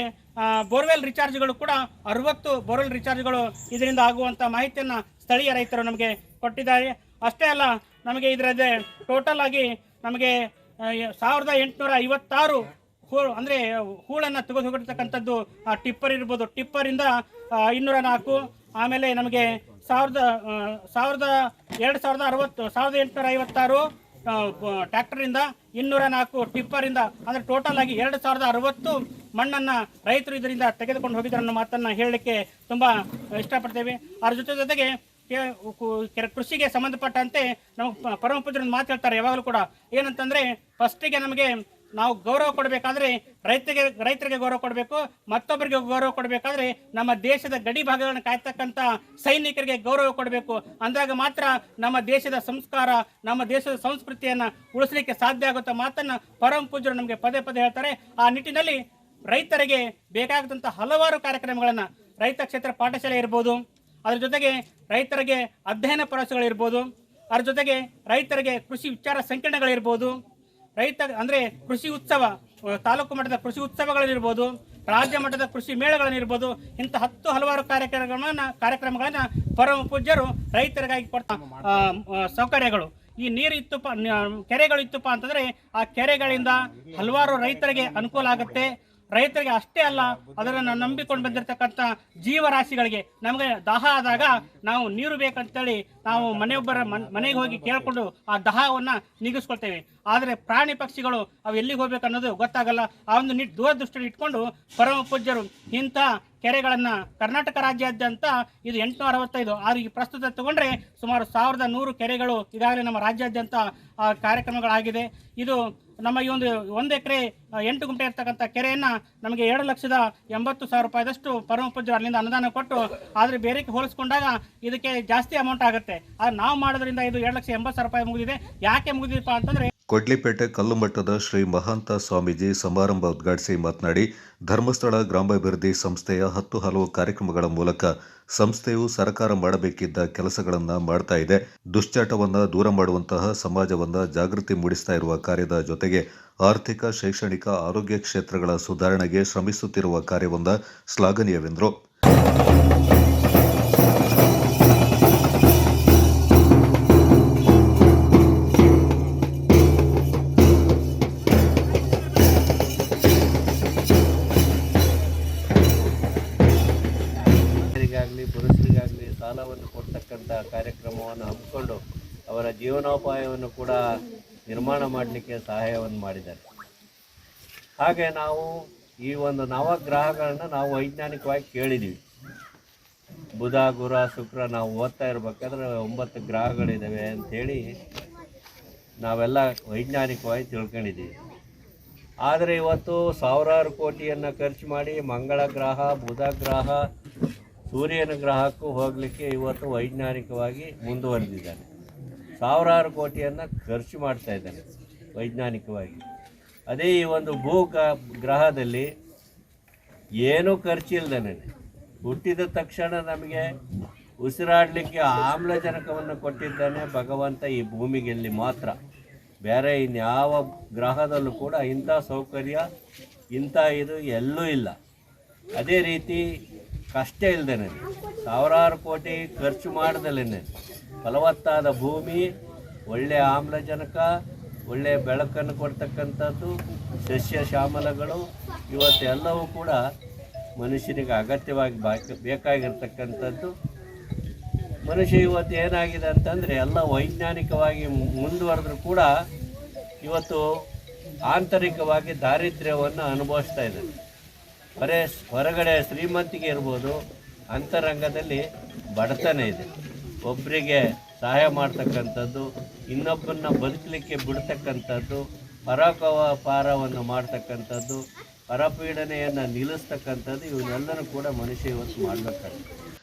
ಬೋರ್ವೆಲ್ ರಿಚಾರ್ಜ್ಗಳು ಕೂಡ 60 ಬೋರ್ವೆಲ್ ರಿಚಾರ್ಜ್ಗಳು ಇದರಿಂದ ಆಗುವಂಥ ಮಾಹಿತಿಯನ್ನು ಸ್ಥಳೀಯ ರೈತರು ನಮಗೆ ಕೊಟ್ಟಿದ್ದಾರೆ. ಅಷ್ಟೇ ಅಲ್ಲ, ನಮಗೆ ಇದರದ್ದೇ ಟೋಟಲ್ ಆಗಿ ನಮಗೆ 1856 ಅಂದರೆ ಹೂಳನ್ನು ತೆಗೆದುಕೊಂಡಿರ್ತಕ್ಕಂಥದ್ದು ಟಿಪ್ಪರ್ ಇರ್ಬೋದು. ಟಿಪ್ಪರಿಂದ 204, ಆಮೇಲೆ ನಮಗೆ 1856 ಟ್ರ್ಯಾಕ್ಟರಿಂದ 204 ಟಿಪ್ಪರಿಂದ, ಅಂದರೆ ಟೋಟಲ್ ಆಗಿ 2060 ಮಣ್ಣನ್ನು ರೈತರು ಇದರಿಂದ ತೆಗೆದುಕೊಂಡು ಹೋಗಿದ್ದಾರೆ ಅನ್ನೋ ಮಾತನ್ನು ಹೇಳಲಿಕ್ಕೆ ತುಂಬ ಇಷ್ಟಪಡ್ತೇವೆ. ಅದ್ರ ಜೊತೆಗೆ ಕೃಷಿಗೆ ಸಂಬಂಧಪಟ್ಟಂತೆ ನಮಗೆ ಪರಮ ಪೂಜ್ಯರು ಮಾತು ಹೇಳ್ತಾರೆ ಯಾವಾಗಲೂ ಕೂಡ, ಏನಂತಂದರೆ ಫಸ್ಟಿಗೆ ನಮಗೆ ನಾವು ಗೌರವ ಕೊಡಬೇಕಾದ್ರೆ ರೈತರಿಗೆ ಗೌರವ ಕೊಡಬೇಕು, ಮತ್ತೊಬ್ಬರಿಗೆ ಗೌರವ ಕೊಡಬೇಕಾದ್ರೆ ನಮ್ಮ ದೇಶದ ಗಡಿ ಭಾಗಗಳನ್ನು ಕಾಯ್ತಕ್ಕಂಥ ಸೈನಿಕರಿಗೆ ಗೌರವ ಕೊಡಬೇಕು. ಅಂದಾಗ ಮಾತ್ರ ನಮ್ಮ ದೇಶದ ಸಂಸ್ಕಾರ, ನಮ್ಮ ದೇಶದ ಸಂಸ್ಕೃತಿಯನ್ನು ಉಳಿಸಲಿಕ್ಕೆ ಸಾಧ್ಯ ಆಗುತ್ತ ಮಾತನ್ನು ಪರಮ ಪೂಜ್ಯರು ನಮಗೆ ಪದೇ ಪದೇ ಹೇಳ್ತಾರೆ. ಆ ನಿಟ್ಟಿನಲ್ಲಿ ರೈತರಿಗೆ ಬೇಕಾದಂಥ ಹಲವಾರು ಕಾರ್ಯಕ್ರಮಗಳನ್ನು, ರೈತ ಕ್ಷೇತ್ರ ಪಾಠಶಾಲೆ ಇರ್ಬೋದು, ಅದ್ರ ಜೊತೆಗೆ ರೈತರಿಗೆ ಅಧ್ಯಯನ ಪ್ರವಾಸಗಳಿರ್ಬೋದು, ಅದ್ರ ಜೊತೆಗೆ ರೈತರಿಗೆ ಕೃಷಿ ವಿಚಾರ ಸಂಕಿರಣಗಳಿರ್ಬೋದು, ಅಂದರೆ ಕೃಷಿ ಉತ್ಸವ, ತಾಲೂಕು ಮಟ್ಟದ ಕೃಷಿ ಉತ್ಸವಗಳಿರ್ಬೋದು, ರಾಜ್ಯ ಮಟ್ಟದ ಕೃಷಿ ಮೇಳಗಳನ್ನಿರ್ಬೋದು, ಇಂಥ ಹಲವಾರು ಕಾರ್ಯಕ್ರಮಗಳನ್ನು ಪರಮ ಪೂಜ್ಯರು ರೈತರಿಗಾಗಿ ಕೊಡ್ತಾ ಸೌಕರ್ಯಗಳು. ಈ ನೀರು ಇತ್ತುಪ್ಪ, ಕೆರೆಗಳು ಇತ್ತುಪ್ಪ ಅಂತಂದರೆ ಆ ಕೆರೆಗಳಿಂದ ಹಲವಾರು ರೈತರಿಗೆ ಅನುಕೂಲ ಆಗುತ್ತೆ. ರೈತರಿಗೆ ಅಷ್ಟೇ ಅಲ್ಲ, ಅದನ್ನು ನಂಬಿಕೊಂಡು ಬಂದಿರತಕ್ಕಂಥ ಜೀವರಾಶಿಗಳಿಗೆ ನಮಗೆ ದಾಹ ಆದಾಗ ನಾವು ನೀರು ಬೇಕಂತೇಳಿ ನಾವು ಮನೆಗೆ ಹೋಗಿ ಕೇಳಿಕೊಂಡು ಆ ದಾಹವನ್ನು ನೀಗಿಸ್ಕೊಳ್ತೇವೆ. ಆದರೆ ಪ್ರಾಣಿ ಪಕ್ಷಿಗಳು ಅವು ಎಲ್ಲಿಗೆ ಹೋಗ್ಬೇಕು ಅನ್ನೋದು ಗೊತ್ತಾಗಲ್ಲ. ಆ ಒಂದು ದೂರದೃಷ್ಟಿಯನ್ನು ಇಟ್ಕೊಂಡು ಪರಮ ಪೂಜ್ಯರು ಇಂಥ ಕೆರೆಗಳನ್ನು ಕರ್ನಾಟಕ ರಾಜ್ಯಾದ್ಯಂತ ಇದು 865, ಆದರೆ ಈ ಪ್ರಸ್ತುತ ತಗೊಂಡ್ರೆ ಸುಮಾರು 1100 ಕೆರೆಗಳು ಈಗಾಗಲೇ ನಮ್ಮ ರಾಜ್ಯಾದ್ಯಂತ ಕಾರ್ಯಕ್ರಮಗಳಾಗಿದೆ. ಇದು ನಮ್ಮ ಈ 1 ಎಕರೆ 8 ಗುಂಟೆ ಇರ್ತಕ್ಕಂಥ ಕೆರೆಯನ್ನು ನಮಗೆ 7,80,000 ರೂಪಾಯಿದಷ್ಟು ಪರಮ ಪೂಜ್ಯರು ಅಲ್ಲಿಂದ ಅನುದಾನ ಕೊಟ್ಟು, ಆದರೆ ಬೇರೆಗೆ ಹೋಲಿಸ್ಕೊಂಡಾಗ ಇದಕ್ಕೆ ಜಾಸ್ತಿ ಅಮೌಂಟ್ ಆಗುತ್ತೆ. ಆದರೆ ನಾವು ಮಾಡೋದ್ರಿಂದ ಇದು 7,80,000 ರೂಪಾಯಿ ಮುಗಿದಿದೆ. ಯಾಕೆ ಮುಗಿದಿದೆಪ್ಪ ಅಂತಂದರೆ, ಕೊಡ್ಲಿಪೇಟೆ ಕಲ್ಲುಮಠದ ಶ್ರೀ ಮಹಾಂತ ಸ್ವಾಮೀಜಿ ಸಮಾರಂಭ ಉದ್ಘಾಟಿಸಿ ಮಾತನಾಡಿ, ಧರ್ಮಸ್ಥಳ ಗ್ರಾಮಾಭಿವೃದ್ಧಿ ಸಂಸ್ಥೆಯ 10 ಹಲವು ಕಾರ್ಯಕ್ರಮಗಳ ಮೂಲಕ ಸಂಸ್ಥೆಯು ಸರ್ಕಾರ ಮಾಡಬೇಕಿದ್ದ ಕೆಲಸಗಳನ್ನು ಮಾಡ್ತಾ ಇದೆ. ದುಶ್ಚಟವನ್ನು ದೂರ ಮಾಡುವಂತಹ ಸಮಾಜವನ್ನು ಜಾಗೃತಿ ಮೂಡಿಸ್ತಾ ಇರುವ ಕಾರ್ಯದ ಜೊತೆಗೆ ಆರ್ಥಿಕ, ಶೈಕ್ಷಣಿಕ, ಆರೋಗ್ಯ ಕ್ಷೇತ್ರಗಳ ಸುಧಾರಣೆಗೆ ಶ್ರಮಿಸುತ್ತಿರುವ ಕಾರ್ಯವನ್ನು ಶ್ಲಾಘನೀಯವೆಂದರು. ಪುರುಷರಿಗಾಗಲಿ ಸಾಲವನ್ನು ಕೊಡ್ತಕ್ಕಂಥ ಕಾರ್ಯಕ್ರಮವನ್ನು ಹಮ್ಮಿಕೊಂಡು ಅವರ ಜೀವನೋಪಾಯವನ್ನು ಕೂಡ ನಿರ್ಮಾಣ ಮಾಡಲಿಕ್ಕೆ ಸಹಾಯವನ್ನು ಮಾಡಿದ್ದಾರೆ. ಹಾಗೆ ನಾವು ಈ ಒಂದು ನವಗ್ರಹಗಳನ್ನ ನಾವು ವೈಜ್ಞಾನಿಕವಾಗಿ ಕೇಳಿದ್ದೀವಿ. ಬುಧ, ಗುರು, ಶುಕ್ರ ನಾವು ಓದ್ತಾ ಇರಬೇಕಾದ್ರೆ 9 ಗ್ರಹಗಳಿದ್ದಾವೆ ಅಂಥೇಳಿ ನಾವೆಲ್ಲ ವೈಜ್ಞಾನಿಕವಾಗಿ ತಿಳ್ಕೊಂಡಿದ್ದೀವಿ. ಆದರೆ ಇವತ್ತು ಸಾವಿರಾರು ಕೋಟಿಯನ್ನು ಖರ್ಚು ಮಾಡಿ ಮಂಗಳ ಗ್ರಹ, ಬುಧ ಗ್ರಹ, ಸೂರ್ಯನ ಗ್ರಹಕ್ಕೂ ಹೋಗಲಿಕ್ಕೆ ಇವತ್ತು ವೈಜ್ಞಾನಿಕವಾಗಿ ಮುಂದುವರೆದಿದ್ದಾನೆ. ಸಾವಿರಾರು ಕೋಟಿಯನ್ನು ಖರ್ಚು ಮಾಡ್ತಾ ಇದ್ದಾನೆ ವೈಜ್ಞಾನಿಕವಾಗಿ. ಅದೇ ಈ ಒಂದು ಗ್ರಹದಲ್ಲಿ ಏನೂ ಖರ್ಚಿಲ್ಲದೇ ಹುಟ್ಟಿದ ತಕ್ಷಣ ನಮಗೆ ಉಸಿರಾಡಲಿಕ್ಕೆ ಆಮ್ಲಜನಕವನ್ನು ಕೊಟ್ಟಿದ್ದಾನೆ ಭಗವಂತ ಈ ಭೂಮಿಗೆಲ್ಲಿ ಮಾತ್ರ. ಬೇರೆ ಇನ್ಯಾವ ಗ್ರಹದಲ್ಲೂ ಕೂಡ ಇಂಥ ಸೌಕರ್ಯ, ಇಂಥ ಇದು ಎಲ್ಲೂ ಇಲ್ಲ. ಅದೇ ರೀತಿ ಕಷ್ಟ ಇಲ್ಲದೇನೆ ಸಾವಿರಾರು ಕೋಟಿ ಖರ್ಚು ಮಾಡ್ದಲೇ ಫಲವತ್ತಾದ ಭೂಮಿ, ಒಳ್ಳೆಯ ಆಮ್ಲಜನಕ, ಒಳ್ಳೆಯ ಬೆಳಕನ್ನು ಕೊಡ್ತಕ್ಕಂಥದ್ದು, ಸಸ್ಯ ಶ್ಯಾಮಲಗಳು ಇವತ್ತೆಲ್ಲವೂ ಕೂಡ ಮನುಷ್ಯನಿಗೆ ಅಗತ್ಯವಾಗಿ ಬೇಕಾಗಿರ್ತಕ್ಕಂಥದ್ದು. ಮನುಷ್ಯ ಇವತ್ತು ಏನಾಗಿದೆ ಅಂತಂದರೆ ಎಲ್ಲ ವೈಜ್ಞಾನಿಕವಾಗಿ ಮುಂದುವರೆದ್ರೂ ಕೂಡ ಇವತ್ತು ಆಂತರಿಕವಾಗಿ ದಾರಿದ್ರ್ಯವನ್ನು ಅನುಭವಿಸ್ತಾ ಇದ್ದಾರೆ. ಹೊರಗಡೆ ಶ್ರೀಮಂತಿಗೆ ಇರ್ಬೋದು, ಅಂತರಂಗದಲ್ಲಿ ಬಡತನ ಇದೆ. ಒಬ್ಬರಿಗೆ ಸಹಾಯ ಮಾಡ್ತಕ್ಕಂಥದ್ದು, ಇನ್ನೊಬ್ಬರನ್ನ ಬದುಕಲಿಕ್ಕೆ ಬಿಡ್ತಕ್ಕಂಥದ್ದು, ಪರೋಪಕಾರವನ್ನು ಮಾಡ್ತಕ್ಕಂಥದ್ದು, ಪರಪೀಡನೆಯನ್ನು ನಿಲ್ಲಿಸ್ತಕ್ಕಂಥದ್ದು, ಇವನ್ನೆಲ್ಲರೂ ಕೂಡ ಮನುಷ್ಯ ಇವತ್ತು ಮಾಡಬೇಕಾಗುತ್ತೆ.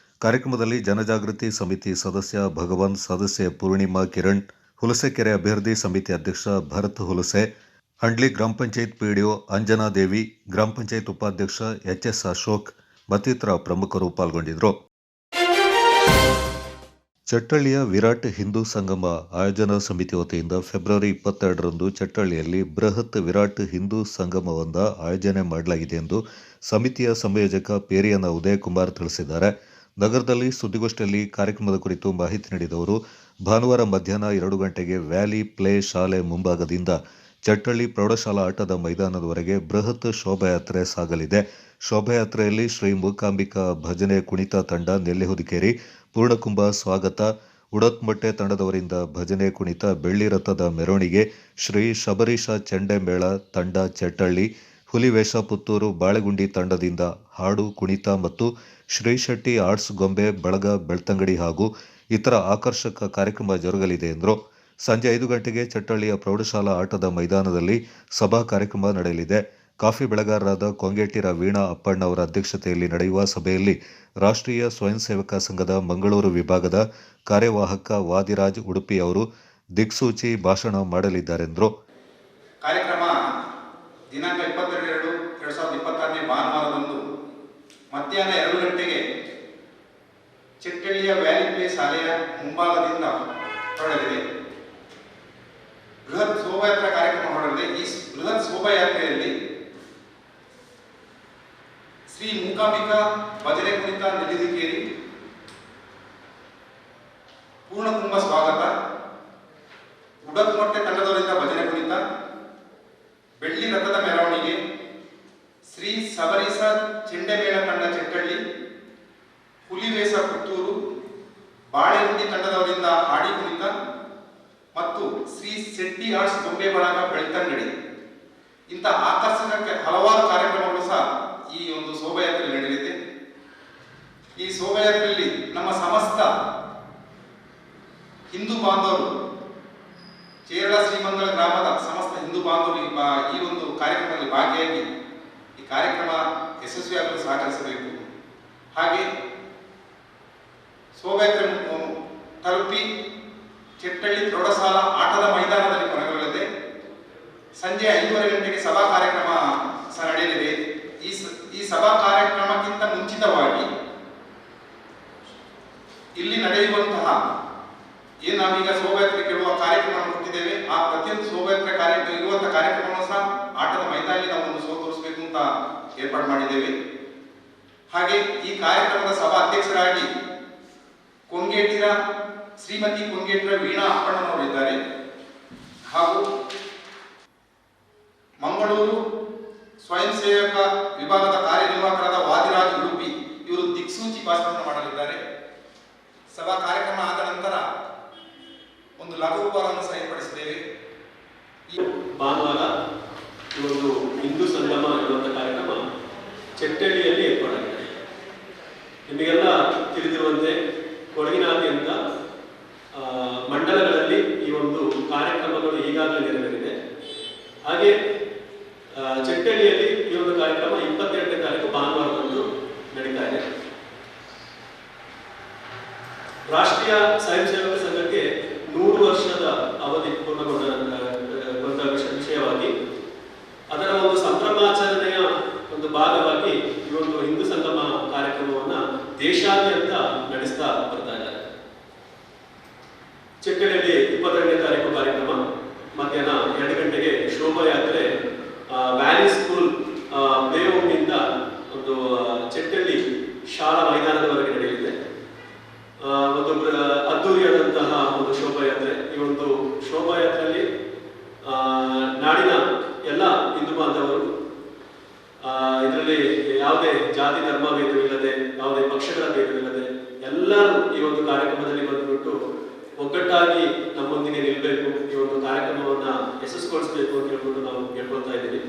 ಕಾರ್ಯಕ್ರಮದಲ್ಲಿ ಜನಜಾಗೃತಿ ಸಮಿತಿ ಸದಸ್ಯ ಭಗವಾನ್, ಸದಸ್ಯೆ ಪೂರ್ಣಿಮಾ ಕಿರಣ್, ಹುಲಸೆಕೆರೆ ಅಭಿವೃದ್ಧಿ ಸಮಿತಿ ಅಧ್ಯಕ್ಷ ಭರತ್ ಹುಲಸೆ, ಹಂಡ್ಲಿ ಗ್ರಾಮ ಪಂಚಾಯತ್ ಪಿಡಿಒ ಅಂಜನಾದೇವಿ, ಗ್ರಾಮ ಪಂಚಾಯತ್ ಉಪಾಧ್ಯಕ್ಷ ಎಚ್.ಎಸ್. ಅಶೋಕ್ ಮತ್ತಿತರ ಪ್ರಮುಖರು ಪಾಲ್ಗೊಂಡಿದ್ದರು. ಚಟ್ಟಳ್ಳಿಯ ವಿರಾಟ್ ಹಿಂದೂ ಸಂಗಮ ಆಯೋಜನಾ ಸಮಿತಿ ವತಿಯಿಂದ ಫೆಬ್ರವರಿ 22ರಂದು ಚಟ್ಟಳ್ಳಿಯಲ್ಲಿ ಬೃಹತ್ ವಿರಾಟ್ ಹಿಂದೂ ಸಂಗಮವೊಂದ ಆಯೋಜನೆ ಮಾಡಲಾಗಿದೆ ಎಂದು ಸಮಿತಿಯ ಸಂಯೋಜಕ ಪೇರಿಯನ ಉದಯಕುಮಾರ್ ತಿಳಿಸಿದ್ದಾರೆ. ನಗರದಲ್ಲಿ ಸುದ್ದಿಗೋಷ್ಠಿಯಲ್ಲಿ ಕಾರ್ಯಕ್ರಮದ ಕುರಿತು ಮಾಹಿತಿ ನೀಡಿದವರು, ಭಾನುವಾರ ಮಧ್ಯಾಹ್ನ 2 ಗಂಟೆಗೆ ವ್ಯಾಲಿ ಪ್ಲೇ ಶಾಲೆ ಮುಂಭಾಗದಿಂದ ಚಟ್ಟಳ್ಳಿ ಪ್ರೌಢಶಾಲಾ ಆಟದ ಮೈದಾನದವರೆಗೆ ಬೃಹತ್ ಶೋಭಾಯಾತ್ರೆ ಸಾಗಲಿದೆ. ಶೋಭಾಯಾತ್ರೆಯಲ್ಲಿ ಶ್ರೀ ಮೂಕಾಂಬಿಕಾ ಭಜನೆ ಕುಣಿತ ತಂಡ ನೆಲ್ಲಿಹುದಿಕೇರಿ, ಪೂರ್ಣಕುಂಭ ಸ್ವಾಗತ, ಉಡತ್ಮೊಟ್ಟೆ ತಂಡದವರಿಂದ ಭಜನೆ ಕುಣಿತ, ಬೆಳ್ಳಿ ರಥದ ಮೆರವಣಿಗೆ, ಶ್ರೀ ಶಬರೀಶ ಚೆಂಡೆ ಮೇಳ ತಂಡ ಚಟ್ಟಳ್ಳಿ, ಹುಲಿವೇಷ ಪುತ್ತೂರು ಬಾಳೆಗುಂಡಿ ತಂಡದಿಂದ ಹಾಡು ಕುಣಿತ ಮತ್ತು ಶ್ರೀ ಶೆಟ್ಟಿ ಆರ್ಟ್ಸ್ ಗೊಂಬೆ ಬಳಗ ಬೆಳ್ತಂಗಡಿ ಹಾಗೂ ಇತರ ಆಕರ್ಷಕ ಕಾರ್ಯಕ್ರಮ ಜರುಗಲಿದೆ ಎಂದರು. ಸಂಜೆ 5 ಗಂಟೆಗೆ ಚಟ್ಟಳ್ಳಿಯ ಪ್ರೌಢಶಾಲಾ ಆಟದ ಮೈದಾನದಲ್ಲಿ ಸಭಾ ಕಾರ್ಯಕ್ರಮ ನಡೆಯಲಿದೆ. ಕಾಫಿ ಬೆಳೆಗಾರರಾದ ಕೊಂಗೇಟಿರ ವೀಣಾ ಅಪ್ಪಣ್ಣ ಅವರ ಅಧ್ಯಕ್ಷತೆಯಲ್ಲಿ ನಡೆಯುವ ಸಭೆಯಲ್ಲಿ ರಾಷ್ಟ್ರೀಯ ಸ್ವಯಂ ಸೇವಕ ಸಂಘದ ಮಂಗಳೂರು ವಿಭಾಗದ ಕಾರ್ಯವಾಹಕ ವಾದಿರಾಜ್ ಉಡುಪಿ ಅವರು ದಿಕ್ಸೂಚಿ ಭಾಷಣ ಮಾಡಲಿದ್ದಾರೆಂದರು. ಕಾರ್ಯಕ್ರಮ ದಿನಾಂಕ 22/2/2026 ಭಾನುವಾರದಂದು ಮಧ್ಯಾಹ್ನ 2 ಗಂಟೆಗೆ ಚಿಟ್ಟಳ್ಳಿಯ ವ್ಯಾಲಿ ಪ್ಲೇ ಶಾಲೆಯ ಮುಂಭಾಗದಿಂದ ಹೊರಡಲಿದೆ. ಬೃಹತ್ ಶೋಭಾಯಾತ್ರಾ ಕಾರ್ಯಕ್ರಮ ಹೊರಡಲಿದೆ. ಈ ಬೃಹತ್ ಶೋಭಾಯಾತ್ರೆಯಲ್ಲಿ ಶ್ರೀ ಮೂಕಾಂಬಿಕಾ ಭಜನೆ ಕುಣಿತ ನೆಲ್ಲಿಹುದಿಕೇರಿ, ಪೂರ್ಣಕುಂಭ ಸ್ವಾಗತ, ಉಡತ್ಮೊಟ್ಟೆ ತಂಡದವರಿಂದ ಭಜನೆ ಕುಣಿತ, ಬೆಳ್ಳಿ ರಥದ ಮೆರವಣಿಗೆ, ಶ್ರೀ ಶಬರೀಶ ಚೆಂಡೆಮೇಳ ತಂಡ ಚಟ್ಟಳ್ಳಿ, ಹುಲಿವೇಷ ಪುತ್ತೂರು, ಬಾಳೆಗುಂಡಿ ತಂಡದವರಿಂದ ಹಾಡಿ ಕುಣಿತ ಮತ್ತು ಶ್ರೀ ಶೆಟ್ಟಿ ಆರ್ಟ್ಸ್ ಗೊಂಬೆ ಬಳಗ ಬೆಳ್ತಂಗಡಿ, ಇಂಥ ಆಕರ್ಷಕ ಹಲವಾರು ಕಾರ್ಯಕ್ರಮಗಳು ಸಹ ಈ ಒಂದು ಶೋಭಾಯಾತ್ರೆ ನಡೆಯಲಿದೆ. ಈ ಶೋಭಾಯಾತ್ರೆಯಲ್ಲಿ ನಮ್ಮ ಸಮಸ್ತ ಹಿಂದೂ ಬಾಂಧವರು, ಕೇರಳ ಶ್ರೀಮಂಗಲ ಗ್ರಾಮದ ಸಮಸ್ತ ಹಿಂದೂ ಬಾಂಧವರು ಈ ಒಂದು ಕಾರ್ಯಕ್ರಮದಲ್ಲಿ ಭಾಗಿಯಾಗಿ ಈ ಕಾರ್ಯಕ್ರಮ ಯಶಸ್ವಿಯಾಗಲು ಸಹಕರಿಸಬೇಕು. ಹಾಗೆ ಶೋಭಾಯಾತ್ರೆ ತಲುಪಿ ಚಿಟ್ಟಳ್ಳಿ ಪ್ರೌಢಶಾಲಾ ಆಟದ ಮೈದಾನದಲ್ಲಿ ಕೊನೆಗೊಳ್ಳಲಿದೆ. ಸಂಜೆ 5:30 ಗಂಟೆಗೆ ಸಭಾ ಕಾರ್ಯಕ್ರಮ ಸಹ ನಡೆಯಲಿದೆ. ಈ ಸಭಾ ಕಾರ್ಯಕ್ರಮಕ್ಕಿಂತ ಮುಂಚಿತವಾಗಿ ಇಲ್ಲಿ ನಡೆಯುವಂತಹ ಏನು ನಾವೀಗ ಶೋಭಾಯಾತ್ರೆ ಕೇಳುವ ಕಾರ್ಯಕ್ರಮವನ್ನು ಕೊಟ್ಟಿದ್ದೇವೆ, ಆ ಪ್ರತಿಯೊಂದು ಶೋಭಾಯಾತ್ರೆ ಇರುವಂತಹ ಕಾರ್ಯಕ್ರಮವನ್ನು ಸಹ ಆಟದ ಮೈದಾನದಲ್ಲಿ ನಾವು ಒಂದು ತೋರಿಸಬೇಕು ಅಂತ ಏರ್ಪಾಡು ಮಾಡಿದ್ದೇವೆ. ಹಾಗೆ ಈ ಕಾರ್ಯಕ್ರಮದ ಸಭಾ ಅಧ್ಯಕ್ಷರಾಗಿ ಶ್ರೀಮತಿ ಕೊಂಗೇಟಿರ ವೀಣಾ ಅಪ್ಪಣ್ಣನವರಿದ್ದಾರೆ. ಹಾಗೂ ಮಂಗಳೂರು ಸ್ವಯಂ ಸೇವಕ ವಿಭಾಗದ ಕಾರ್ಯನಿರ್ವಾಹಕರಾದ ವಾದಿರಾಜ್ ಉಡುಪಿ ಇವರು ದಿಕ್ಸೂಚಿ ಭಾಷಣ ಮಾಡಲಿದ್ದಾರೆ. ಸಭಾ ಕಾರ್ಯಕ್ರಮ ಆದ ನಂತರ ಒಂದು ಲಘು ಉಪಹಾರವನ್ನು ಸಹ ಏರ್ಪಡಿಸಿದ್ದೇವೆ. ಭಾನುವಾರ ಈ ಒಂದು ಹಿಂದೂ ಸಂಗಮ ಎನ್ನುವಂಥ ಕಾರ್ಯಕ್ರಮ ಚಟ್ಟಳ್ಳಿಯಲ್ಲಿ ಏರ್ಪಾಡಾಗಿದೆ. ನಿಮಗೆಲ್ಲ ತಿಳಿದಿರುವಂತೆ ಕೊಡಗಿನಾದ್ಯಂತ ಮಂಡಲಗಳಲ್ಲಿ ಈ ಒಂದು ಕಾರ್ಯಕ್ರಮಗಳು ಈಗಾಗಲೇ ನೆರವೇರಿದೆ. ಹಾಗೆ ಚಟ್ಟಳ್ಳಿಯಲ್ಲಿ ಈ ಒಂದು ಕಾರ್ಯಕ್ರಮ 22ನೇ ತಾರೀಕು ಭಾನುವಾರದಂದು ನಡೀತಾ ಇದೆ. ರಾಷ್ಟ್ರೀಯ ಸ್ವಯಂ ಸೇವಕ ಸಂಘಕ್ಕೆ 100 ವರ್ಷದ ಅವಧಿ ಪೂರ್ಣಗೊಂಡ ವಿಷಯವಾಗಿ ಅದರ ಒಂದು ಸಂಭ್ರಮಾಚರಣೆಯ ಒಂದು ಭಾಗವಾಗಿ ಈ ಒಂದು ಹಿಂದೂ ಸಂಗಮ ಕಾರ್ಯಕ್ರಮವನ್ನು ದೇಶಾದ್ಯಂತ ನಡೆಸ್ತಾ ಬರ್ತಾ ಇದ್ದಾರೆ. ಚಿಟ್ಟಳ್ಳಿಯಲ್ಲಿ 22ನೇ ತಾರೀಕು ಕಾರ್ಯಕ್ರಮ ಮಧ್ಯಾಹ್ನ 2 ಗಂಟೆಗೆ ಶೋಭಾಯಾತ್ರೆ ವ್ಯಾಲಿ ಸ್ಕೂಲ್ ಪ್ಲೇ ಹೋಮ್ನಿಂದ ಒಂದು ಚಿಟ್ಟಳ್ಳಿ ಶಾಲಾ ಮೈದಾನದವರೆಗೆ ನಡೆಯಲಿದೆ. ಒಂದು ಅದ್ದೂರಿಯಾದಂತಹ ಒಂದು ಶೋಭಾಯಾತ್ರೆ. ಈ ಒಂದು ಶೋಭಾಯಾತ್ರೆಯಲ್ಲಿ ನಾಡಿನ ಎಲ್ಲ ಹಿಂದೂ ಬಾಂಧವರು, ಇದರಲ್ಲಿ ಯಾವುದೇ ಜಾತಿ ಧರ್ಮ ಭೇದವಿಲ್ಲದೆ, ಯಾವುದೇ ಪಕ್ಷಗಳ ಭೇದವಿಲ್ಲದೆ ಎಲ್ಲರೂ ಈ ಒಂದು ಕಾರ್ಯಕ್ರಮದಲ್ಲಿ ಬಂದುಬಿಟ್ಟು ಒಗ್ಗಟ್ಟಾಗಿ ನಮ್ಮೊಂದಿಗೆ ನಿಲ್ಲಬೇಕು, ಈ ಒಂದು ಕಾರ್ಯಕ್ರಮವನ್ನು ಯಶಸ್ವಿಗೊಳಿಸಬೇಕು ಅಂತ ಹೇಳ್ಬಿಟ್ಟು ನಾವು ಕೇಳ್ಕೊಳ್ತಾ ಇದ್ದೀವಿ.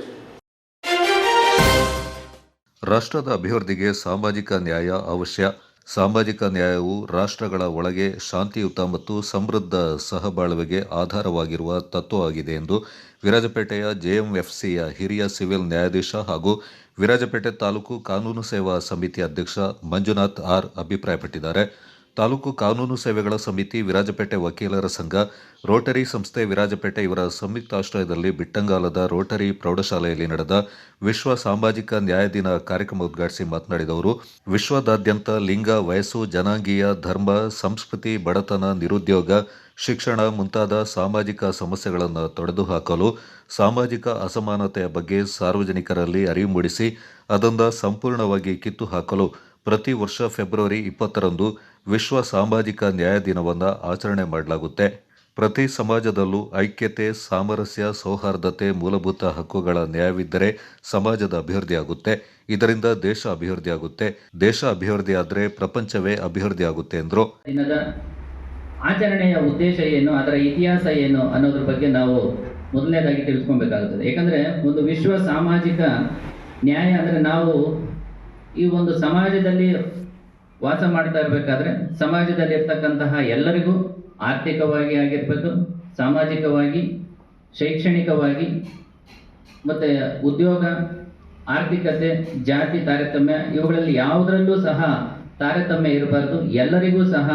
ರಾಷ್ಟ್ರದ ಅಭಿವೃದ್ಧಿಗೆ ಸಾಮಾಜಿಕ ನ್ಯಾಯ ಅವಶ್ಯ. ಸಾಮಾಜಿಕ ನ್ಯಾಯವು ರಾಷ್ಟ್ರಗಳ ಒಳಗೆ ಶಾಂತಿಯುತ ಮತ್ತು ಸಮೃದ್ಧ ಸಹಬಾಳ್ವೆಗೆ ಆಧಾರವಾಗಿರುವ ತತ್ವವಾಗಿದೆ ಎಂದು ವಿರಾಜಪೇಟೆಯ ಜೆಎಂಎಫ್ಸಿಯ ಹಿರಿಯ ಸಿವಿಲ್ ನ್ಯಾಯಾಧೀಶ ಹಾಗೂ ವಿರಾಜಪೇಟೆ ತಾಲೂಕು ಕಾನೂನು ಸೇವಾ ಸಮಿತಿ ಅಧ್ಯಕ್ಷ ಮಂಜುನಾಥ್ ಆರ್ ಅಭಿಪ್ರಾಯಪಟ್ಟಿದ್ದಾರೆ. ತಾಲೂಕು ಕಾನೂನು ಸೇವೆಗಳ ಸಮಿತಿ, ವಿರಾಜಪೇಟೆ ವಕೀಲರ ಸಂಘ, ರೋಟರಿ ಸಂಸ್ಥೆ ವಿರಾಜಪೇಟೆ ಇವರ ಸಂಯುಕ್ತಾಶ್ರಯದಲ್ಲಿ ಬಿಟ್ಟಂಗಾಲದ ರೋಟರಿ ಪ್ರೌಢಶಾಲೆಯಲ್ಲಿ ನಡೆದ ವಿಶ್ವ ಸಾಮಾಜಿಕ ನ್ಯಾಯ ದಿನ ಕಾರ್ಯಕ್ರಮ ಉದ್ಘಾಟಿಸಿ ಮಾತನಾಡಿದ ಅವರು, ವಿಶ್ವದಾದ್ಯಂತ ಲಿಂಗ, ವಯಸ್ಸು, ಜನಾಂಗೀಯ, ಧರ್ಮ, ಸಂಸ್ಕೃತಿ, ಬಡತನ, ನಿರುದ್ಯೋಗ, ಶಿಕ್ಷಣ ಮುಂತಾದ ಸಾಮಾಜಿಕ ಸಮಸ್ಯೆಗಳನ್ನು ತೊಡೆದುಹಾಕಲು, ಸಾಮಾಜಿಕ ಅಸಮಾನತೆಯ ಬಗ್ಗೆ ಸಾರ್ವಜನಿಕರಲ್ಲಿ ಅರಿವು ಮೂಡಿಸಿ ಅದನ್ನು ಸಂಪೂರ್ಣವಾಗಿ ಕಿತ್ತು ಹಾಕಲು ಪ್ರತಿ ವರ್ಷ ಫೆಬ್ರವರಿ 20ರಂದು ವಿಶ್ವ ಸಾಮಾಜಿಕ ನ್ಯಾಯ ದಿನವನ್ನು ಆಚರಣೆ ಮಾಡಲಾಗುತ್ತೆ. ಪ್ರತಿ ಸಮಾಜದಲ್ಲೂ ಐಕ್ಯತೆ, ಸಾಮರಸ್ಯ, ಸೌಹಾರ್ದತೆ, ಮೂಲಭೂತ ಹಕ್ಕುಗಳ ನ್ಯಾಯವಿದ್ದರೆ ಸಮಾಜದ ಅಭಿವೃದ್ಧಿಯಾಗುತ್ತೆ. ಇದರಿಂದ ದೇಶ ಅಭಿವೃದ್ಧಿಯಾಗುತ್ತೆ. ದೇಶ ಅಭಿವೃದ್ಧಿಯಾದರೆ ಪ್ರಪಂಚವೇ ಅಭಿವೃದ್ಧಿಯಾಗುತ್ತೆ ಎಂದರು. ದಿನದ ಆಚರಣೆಯ ಉದ್ದೇಶ ಏನು, ಅದರ ಇತಿಹಾಸ ಏನು ಅನ್ನೋದ್ರ ಬಗ್ಗೆ ನಾವು ಮೊದಲನೇದಾಗಿ ತಿಳಿಸ್ಕೊಬೇಕಾಗುತ್ತದೆ. ಯಾಕಂದರೆ ಒಂದು ವಿಶ್ವ ಸಾಮಾಜಿಕ ನ್ಯಾಯ ಅಂದರೆ ನಾವು ಈ ಒಂದು ಸಮಾಜದಲ್ಲಿ ವಾಸ ಮಾಡ್ತಾ ಇರಬೇಕಾದ್ರೆ ಸಮಾಜದಲ್ಲಿ ಇರ್ತಕ್ಕಂತಹ ಎಲ್ಲರಿಗೂ ಆರ್ಥಿಕವಾಗಿ ಆಗಿರ್ಬೋದು, ಸಾಮಾಜಿಕವಾಗಿ, ಶೈಕ್ಷಣಿಕವಾಗಿ ಮತ್ತು ಉದ್ಯೋಗ, ಆರ್ಥಿಕತೆ, ಜಾತಿ ತಾರತಮ್ಯ ಇವುಗಳಲ್ಲಿ ಯಾವುದರಲ್ಲೂ ಸಹ ತಾರತಮ್ಯ ಇರಬಾರ್ದು. ಎಲ್ಲರಿಗೂ ಸಹ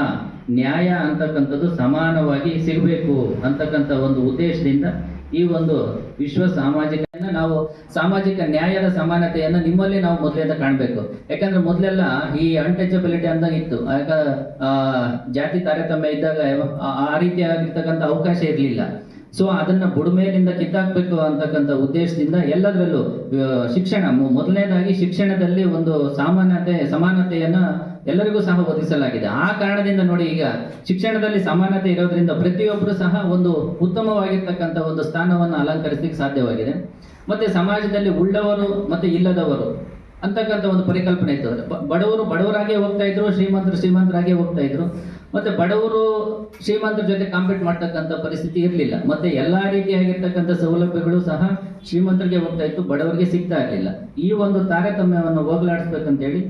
ನ್ಯಾಯ ಅಂತಕ್ಕಂಥದ್ದು ಸಮಾನವಾಗಿ ಸಿಗಬೇಕು ಅಂತಕ್ಕಂಥ ಒಂದು ಉದ್ದೇಶದಿಂದ ಈ ಒಂದು ವಿಶ್ವ ಸಾಮಾಜಿಕ ನಾವು ಸಾಮಾಜಿಕ ನ್ಯಾಯದ ಸಮಾನತೆಯನ್ನು ನಿಮ್ಮಲ್ಲಿ ನಾವು ಮೊದಲಿಂದ ಕಾಣಬೇಕು. ಯಾಕಂದ್ರೆ ಮೊದಲೆಲ್ಲ ಈ ಅನ್ಟಚಬಿಲಿಟಿ ಅಂತ ಇತ್ತು. ಆಗ ಜಾತಿ ತಾರತಮ್ಯ ಇದ್ದಾಗ ಆ ರೀತಿಯಾಗಿರ್ತಕ್ಕಂಥ ಅವಕಾಶ ಇರಲಿಲ್ಲ. ಸೊ ಅದನ್ನು ಬುಡಮೇಲಿಂದ ಕಿತ್ತಾಕಬೇಕು ಅಂತಕ್ಕಂಥ ಉದ್ದೇಶದಿಂದ ಎಲ್ಲದರಲ್ಲೂ ಶಿಕ್ಷಣ, ಮೊದಲನೇದಾಗಿ ಶಿಕ್ಷಣದಲ್ಲಿ ಒಂದು ಸಮಾನತೆಯನ್ನು ಎಲ್ಲರಿಗೂ ಸಹ ಒದಗಿಸಲಾಗಿದೆ. ಆ ಕಾರಣದಿಂದ ನೋಡಿ, ಈಗ ಶಿಕ್ಷಣದಲ್ಲಿ ಸಮಾನತೆ ಇರೋದ್ರಿಂದ ಪ್ರತಿಯೊಬ್ಬರು ಸಹ ಒಂದು ಉತ್ತಮವಾಗಿರ್ತಕ್ಕಂಥ ಒಂದು ಸ್ಥಾನವನ್ನು ಅಲಂಕರಿಸಲಿಕ್ಕೆ ಸಾಧ್ಯವಾಗಿದೆ. ಮತ್ತು ಸಮಾಜದಲ್ಲಿ ಉಳ್ಳವರು ಮತ್ತು ಇಲ್ಲದವರು ಅಂತಕ್ಕಂಥ ಒಂದು ಪರಿಕಲ್ಪನೆ ಇತ್ತು. ಬಡವರು ಬಡವರಾಗೇ ಹೋಗ್ತಾ ಇದ್ರು, ಶ್ರೀಮಂತರು ಶ್ರೀಮಂತರಾಗೇ ಹೋಗ್ತಾ ಇದ್ರು. ಮತ್ತು ಬಡವರು ಶ್ರೀಮಂತರ ಜೊತೆ ಕಾಂಪೀಟ್ ಮಾಡ್ತಕ್ಕಂಥ ಪರಿಸ್ಥಿತಿ ಇರಲಿಲ್ಲ. ಮತ್ತು ಎಲ್ಲ ರೀತಿಯಾಗಿರ್ತಕ್ಕಂಥ ಸೌಲಭ್ಯಗಳು ಸಹ ಶ್ರೀಮಂತರಿಗೆ ಹೋಗ್ತಾ ಇತ್ತು, ಬಡವರಿಗೆ ಸಿಗ್ತಾ ಇರಲಿಲ್ಲ. ಈ ಒಂದು ತಾರತಮ್ಯವನ್ನು ಹೋಗಲಾಡಿಸ್ಬೇಕಂತೇಳಿ